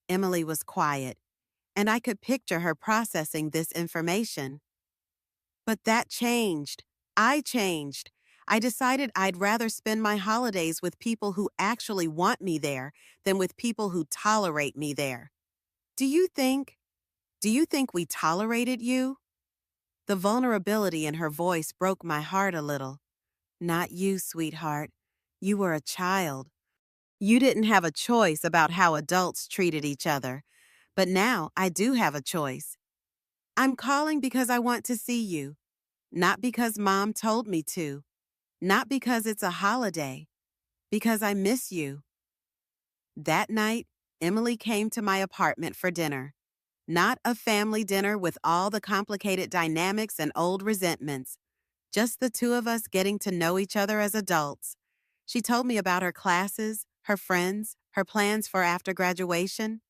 Emily was quiet, and I could picture her processing this information. But that changed. I changed. I decided I'd rather spend my holidays with people who actually want me there than with people who tolerate me there. Do you think, do you think we tolerated you? The vulnerability in her voice broke my heart a little. Not you, sweetheart. You were a child. You didn't have a choice about how adults treated each other. But now I do have a choice. I'm calling because I want to see you. Not because Mom told me to. Not because it's a holiday. Because I miss you. That night, Emily came to my apartment for dinner. Not a family dinner with all the complicated dynamics and old resentments. Just the two of us getting to know each other as adults. She told me about her classes, her friends, her plans for after graduation.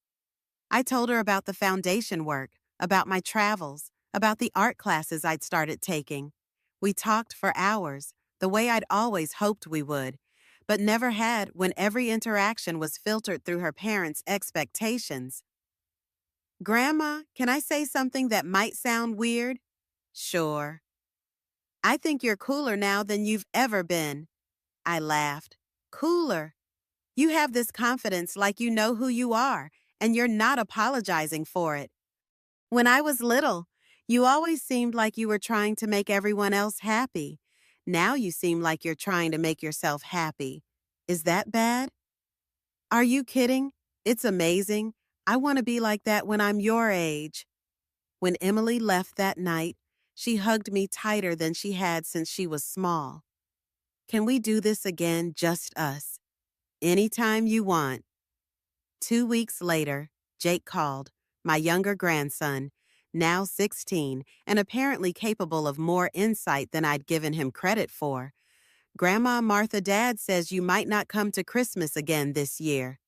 I told her about the foundation work, about my travels, about the art classes I'd started taking. We talked for hours, the way I'd always hoped we would, but never had when every interaction was filtered through her parents' expectations. Grandma, can I say something that might sound weird? Sure. I think you're cooler now than you've ever been. I laughed. Cooler. You have this confidence like you know who you are, and you're not apologizing for it. When I was little, You always seemed like you were trying to make everyone else happy. Now you seem like you're trying to make yourself happy. Is that bad? Are you kidding? It's amazing. I want to be like that when I'm your age. When Emily left that night, she hugged me tighter than she had since she was small. Can we do this again, just us? Anytime you want. 2 weeks later, Jake called, my younger grandson, now 16 and apparently capable of more insight than I'd given him credit for. Grandma Martha Dad says you might not come to Christmas again this year.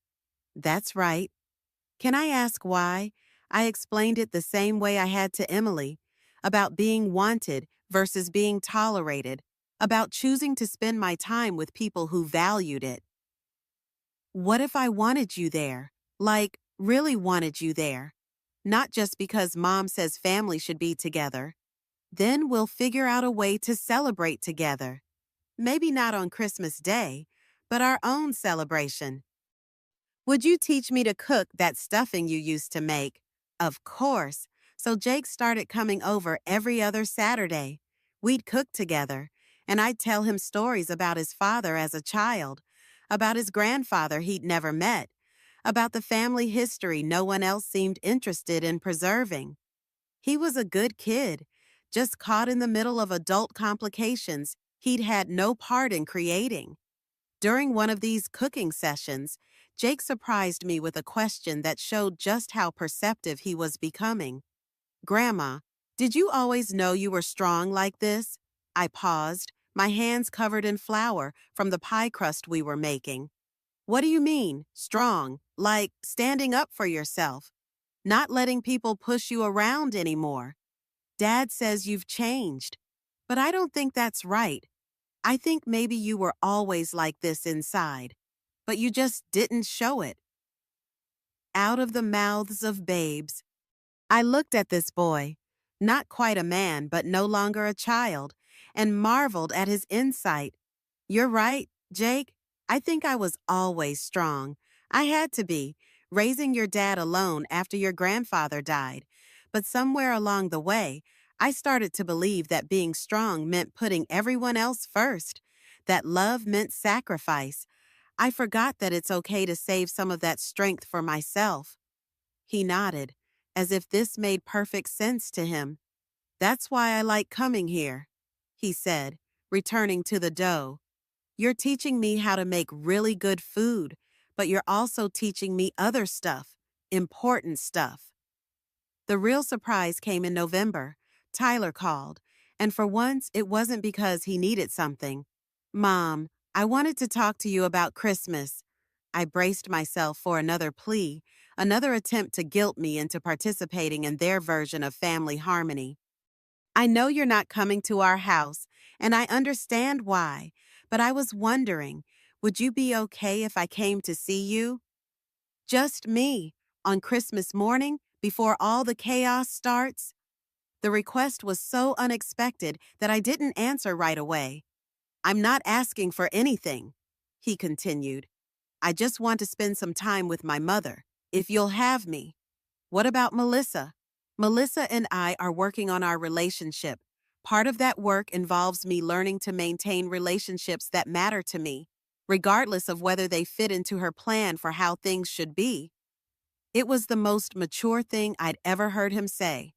That's right. Can I ask why? I explained it the same way I had to Emily, about being wanted versus being tolerated, about choosing to spend my time with people who valued it. What if I wanted you there? Like, really wanted you there? Not just because Mom says family should be together. Then we'll figure out a way to celebrate together. Maybe not on Christmas Day, but our own celebration. Would you teach me to cook that stuffing you used to make? Of course. So Jake started coming over every other Saturday. We'd cook together, and I'd tell him stories about his father as a child, about his grandfather he'd never met, about the family history no one else seemed interested in preserving. He was a good kid, just caught in the middle of adult complications he'd had no part in creating. During one of these cooking sessions, Jake surprised me with a question that showed just how perceptive he was becoming. Grandma, did you always know you were strong like this? I paused, my hands covered in flour from the pie crust we were making. What do you mean, strong? Like standing up for yourself, not letting people push you around anymore. Dad says you've changed, but I don't think that's right. I think maybe you were always like this inside, but you just didn't show it. Out of the mouths of babes. I looked at this boy, not quite a man, but no longer a child, and marveled at his insight. You're right, Jake. I think I was always strong. I had to be, raising your dad alone after your grandfather died. But somewhere along the way, I started to believe that being strong meant putting everyone else first, that love meant sacrifice. I forgot that it's okay to save some of that strength for myself. He nodded, as if this made perfect sense to him. That's why I like coming here, he said, returning to the dough. You're teaching me how to make really good food, but you're also teaching me other stuff, important stuff. The real surprise came in November. Tyler called, and for once it wasn't because he needed something. Mom, I wanted to talk to you about Christmas. I braced myself for another plea, another attempt to guilt me into participating in their version of family harmony. I know you're not coming to our house, and I understand why, but I was wondering, would you be okay if I came to see you? Just me, on Christmas morning, before all the chaos starts? The request was so unexpected that I didn't answer right away. I'm not asking for anything, he continued. I just want to spend some time with my mother, if you'll have me. What about Melissa? Melissa and I are working on our relationship. Part of that work involves me learning to maintain relationships that matter to me, regardless of whether they fit into her plan for how things should be. It was the most mature thing I'd ever heard him say.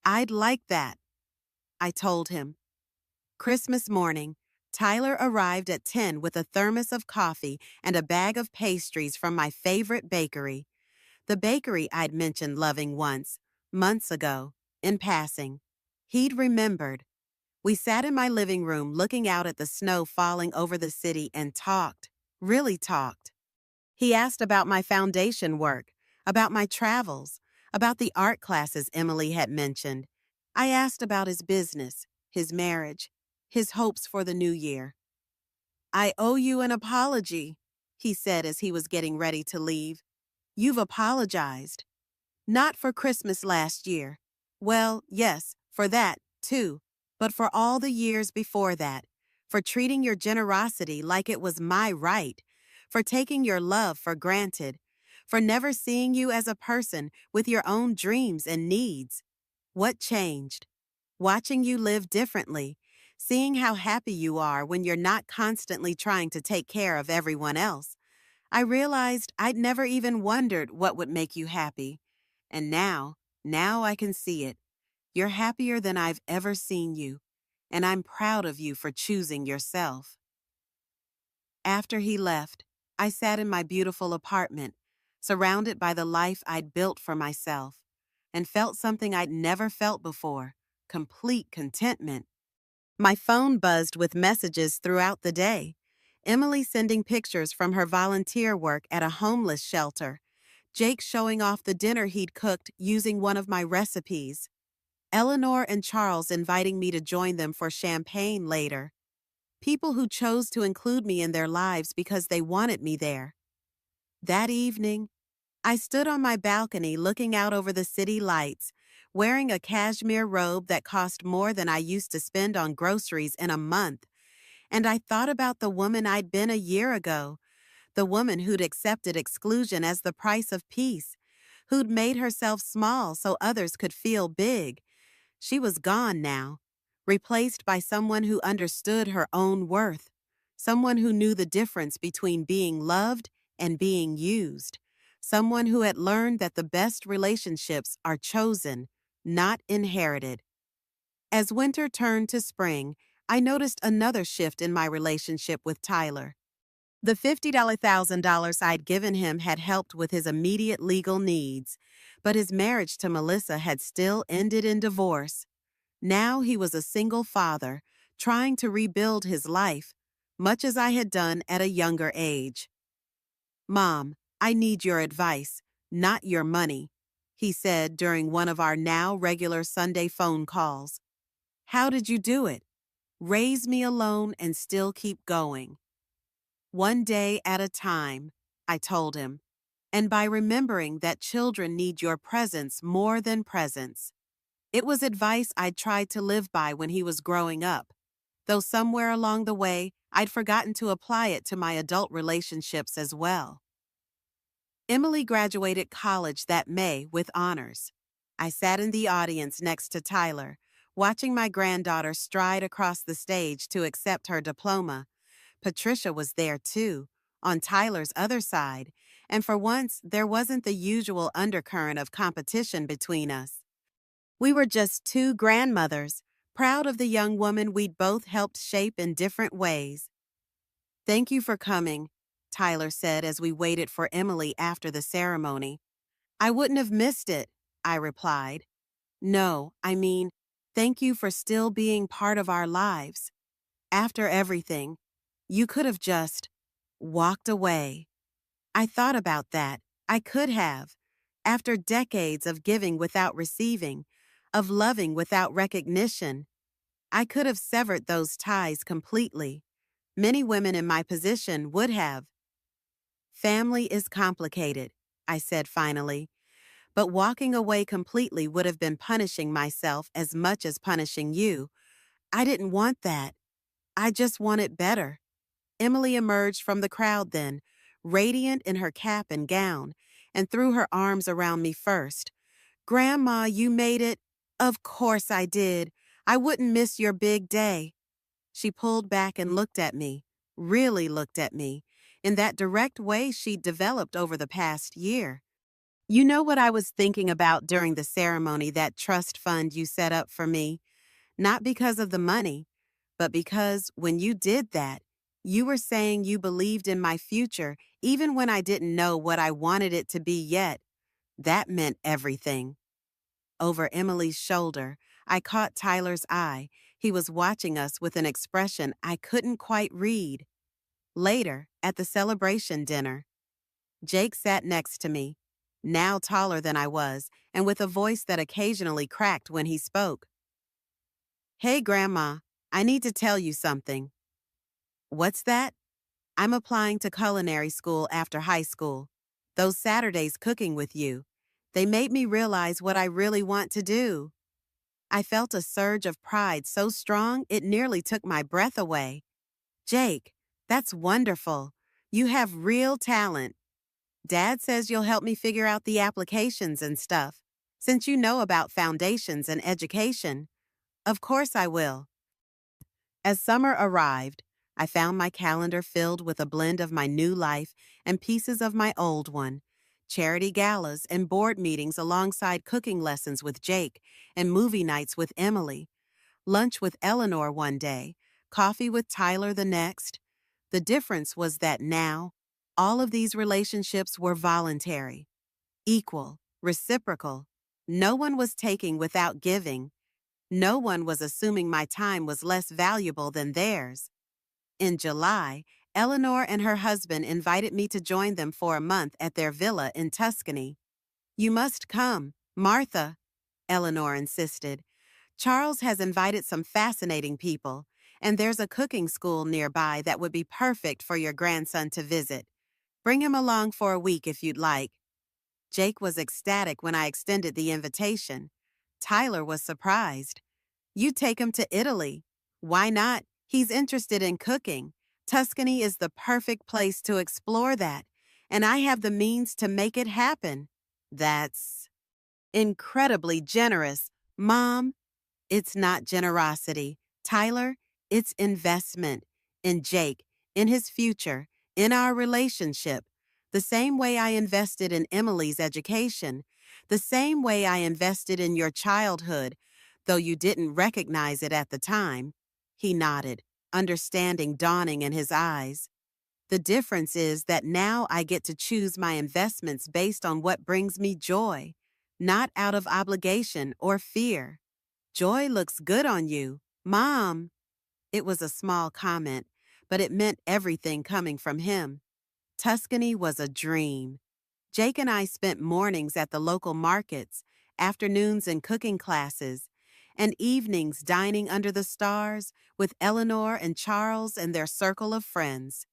I'd like that, I told him. Christmas morning, Tyler arrived at 10 with a thermos of coffee and a bag of pastries from my favorite bakery. The bakery I'd mentioned loving once, months ago, in passing. He'd remembered. We sat in my living room looking out at the snow falling over the city and talked, really talked. He asked about my foundation work, about my travels, about the art classes Emily had mentioned. I asked about his business, his marriage, his hopes for the new year. I owe you an apology, he said as he was getting ready to leave. You've apologized. Not for Christmas last year. Well, yes, for that, too. But for all the years before that. For treating your generosity like it was my right. For taking your love for granted. For never seeing you as a person with your own dreams and needs. What changed? Watching you live differently, seeing how happy you are when you're not constantly trying to take care of everyone else. I realized I'd never even wondered what would make you happy. And now I can see it. You're happier than I've ever seen you, and I'm proud of you for choosing yourself. After he left, I sat in my beautiful apartment, surrounded by the life I'd built for myself, and felt something I'd never felt before: complete contentment. My phone buzzed with messages throughout the day. Emily sending pictures from her volunteer work at a homeless shelter. Jake showing off the dinner he'd cooked using one of my recipes. Eleanor and Charles inviting me to join them for champagne later. People who chose to include me in their lives because they wanted me there. That evening, I stood on my balcony looking out over the city lights, wearing a cashmere robe that cost more than I used to spend on groceries in a month, and I thought about the woman I'd been a year ago, the woman who'd accepted exclusion as the price of peace, who'd made herself small so others could feel big. She was gone now, replaced by someone who understood her own worth, someone who knew the difference between being loved and being used, someone who had learned that the best relationships are chosen, not inherited. As winter turned to spring, I noticed another shift in my relationship with Tyler. The $50,000 I'd given him had helped with his immediate legal needs, but his marriage to Melissa had still ended in divorce. Now he was a single father, trying to rebuild his life, much as I had done at a younger age. "Mom, I need your advice, not your money," he said during one of our now regular Sunday phone calls. "How did you do it? Raise me alone and still keep going." "One day at a time," I told him, "and by remembering that children need your presence more than presents." It was advice I'd tried to live by when he was growing up, though somewhere along the way, I'd forgotten to apply it to my adult relationships as well. Emily graduated college that May with honors. I sat in the audience next to Tyler, watching my granddaughter stride across the stage to accept her diploma. Patricia was there too, on Tyler's other side, and for once there wasn't the usual undercurrent of competition between us. We were just two grandmothers, proud of the young woman we'd both helped shape in different ways. "Thank you for coming," Tyler said as we waited for Emily after the ceremony. "I wouldn't have missed it," I replied. "No, I mean, thank you for still being part of our lives. After everything, you could have just walked away." I thought about that. I could have. After decades of giving without receiving, of loving without recognition, I could have severed those ties completely. Many women in my position would have. "Family is complicated," I said finally, "but walking away completely would have been punishing myself as much as punishing you. I didn't want that. I just wanted better." Emily emerged from the crowd then, radiant in her cap and gown, and threw her arms around me first. "Grandma, you made it." "Of course I did. I wouldn't miss your big day." She pulled back and looked at me, really looked at me, in that direct way she'd developed over the past year. "You know what I was thinking about during the ceremony, that trust fund you set up for me? Not because of the money, but because when you did that, you were saying you believed in my future even when I didn't know what I wanted it to be yet. That meant everything." Over Emily's shoulder, I caught Tyler's eye. He was watching us with an expression I couldn't quite read. Later, at the celebration dinner, Jake sat next to me, now taller than I was, and with a voice that occasionally cracked when he spoke. "Hey, Grandma, I need to tell you something." "What's that?" "I'm applying to culinary school after high school. Those Saturdays cooking with you, they made me realize what I really want to do." I felt a surge of pride so strong it nearly took my breath away. "Jake, that's wonderful. You have real talent. Dad says you'll help me figure out the applications and stuff. Since you know about foundations and education, of course I will. As summer arrived, I found my calendar filled with a blend of my new life and pieces of my old one. Charity galas and board meetings alongside cooking lessons with Jake and movie nights with Emily. Lunch with Eleanor one day, coffee with Tyler the next. The difference was that now, all of these relationships were voluntary, equal, reciprocal. No one was taking without giving. No one was assuming my time was less valuable than theirs. In July, Eleanor and her husband invited me to join them for a month at their villa in Tuscany. You must come, Martha, Eleanor insisted. Charles has invited some fascinating people, and there's a cooking school nearby that would be perfect for your grandson to visit. Bring him along for a week if you'd like. Jake was ecstatic when I extended the invitation. Tyler was surprised. You take him to Italy. Why not? He's interested in cooking. Tuscany is the perfect place to explore that, and I have the means to make it happen. That's incredibly generous, Mom. It's not generosity, Tyler. It's investment in Jake, in his future, in our relationship. The same way I invested in Emily's education, the same way I invested in your childhood, though you didn't recognize it at the time. He nodded, understanding dawning in his eyes. The difference is that now I get to choose my investments based on what brings me joy, not out of obligation or fear. Joy looks good on you, Mom. It was a small comment, but it meant everything coming from him. Tuscany was a dream. Jake and I spent mornings at the local markets, afternoons in cooking classes, and evenings dining under the stars with Eleanor and Charles and their circle of friends.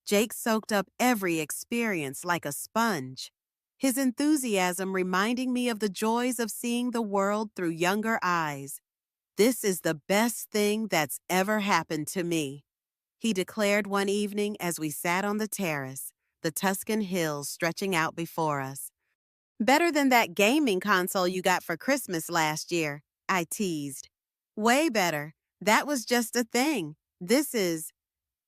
Jake soaked up every experience like a sponge, his enthusiasm reminding me of the joys of seeing the world through younger eyes. This is the best thing that's ever happened to me, he declared one evening as we sat on the terrace, the Tuscan hills stretching out before us. Better than that gaming console you got for Christmas last year, I teased. Way better. That was just a thing. This is,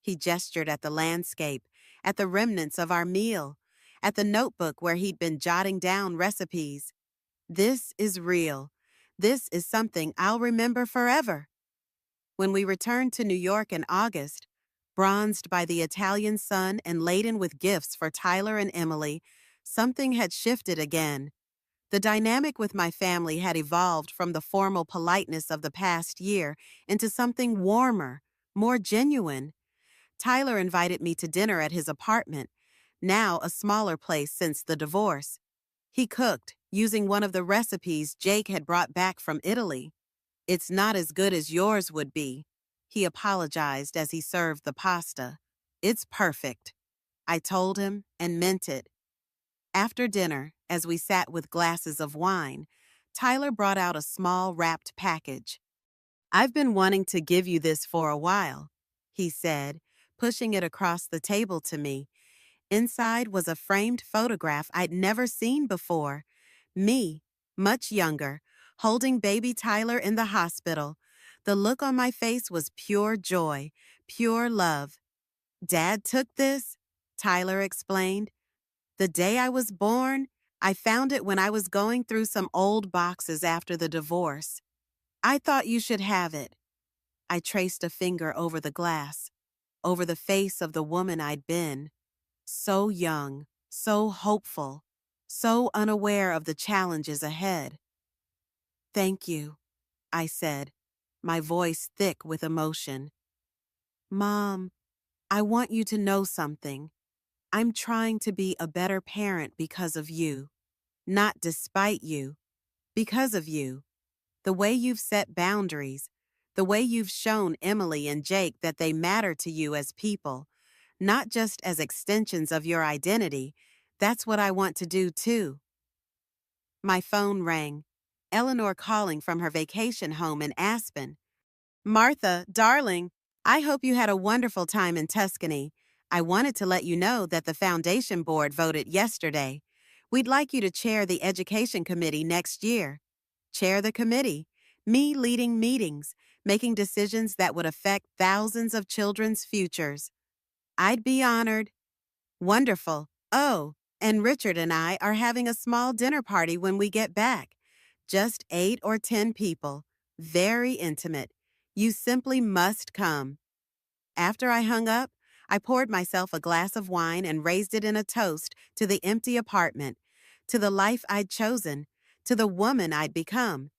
he gestured at the landscape, at the remnants of our meal, at the notebook where he'd been jotting down recipes. This is real. This is something I'll remember forever. When we returned to New York in August, bronzed by the Italian sun and laden with gifts for Tyler and Emily, something had shifted again. The dynamic with my family had evolved from the formal politeness of the past year into something warmer, more genuine. Tyler invited me to dinner at his apartment, now a smaller place since the divorce. He cooked, using one of the recipes Jake had brought back from Italy. It's not as good as yours would be, he apologized as he served the pasta. It's perfect, I told him and meant it. After dinner, as we sat with glasses of wine, Tyler brought out a small wrapped package. I've been wanting to give you this for a while, he said, pushing it across the table to me. Inside was a framed photograph I'd never seen before. Me, much younger, holding baby Tyler in the hospital. The look on my face was pure joy, pure love. Dad took this, Tyler explained. The day I was born, I found it when I was going through some old boxes after the divorce. I thought you should have it. I traced a finger over the glass, over the face of the woman I'd been. So young, so hopeful, so unaware of the challenges ahead. Thank you, I said, my voice thick with emotion. Mom, I want you to know something. I'm trying to be a better parent because of you. Not despite you, because of you. The way you've set boundaries, the way you've shown Emily and Jake that they matter to you as people, not just as extensions of your identity, that's what I want to do too. My phone rang. Eleanor calling from her vacation home in Aspen. Martha, darling, I hope you had a wonderful time in Tuscany. I wanted to let you know that the foundation board voted yesterday. We'd like you to chair the education committee next year. Chair the committee. Me leading meetings, making decisions that would affect thousands of children's futures. I'd be honored. Wonderful. Oh, and Richard and I are having a small dinner party when we get back. Just 8 or 10 people. Very intimate. You simply must come. After I hung up, I poured myself a glass of wine and raised it in a toast to the empty apartment, to the life I'd chosen, to the woman I'd become.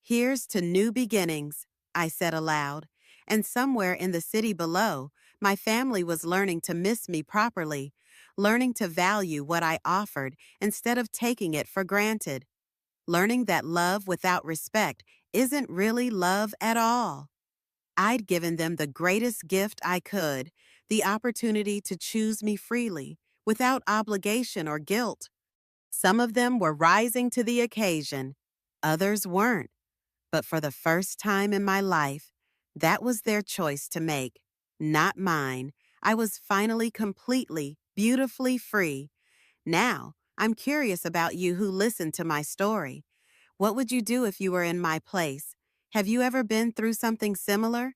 Here's to new beginnings, I said aloud, and somewhere in the city below, my family was learning to miss me properly, learning to value what I offered instead of taking it for granted, learning that love without respect isn't really love at all. I'd given them the greatest gift I could, the opportunity to choose me freely, without obligation or guilt. Some of them were rising to the occasion, others weren't. But for the first time in my life, that was their choice to make, not mine. I was finally completely, beautifully free. Now, I'm curious about you who listened to my story. What would you do if you were in my place? Have you ever been through something similar?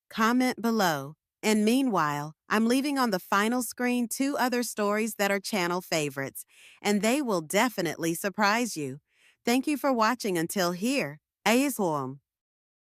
Comment below. And meanwhile, I'm leaving on the final screen 2 other stories that are channel favorites, and they will definitely surprise you. Thank you for watching until here. Aizwom.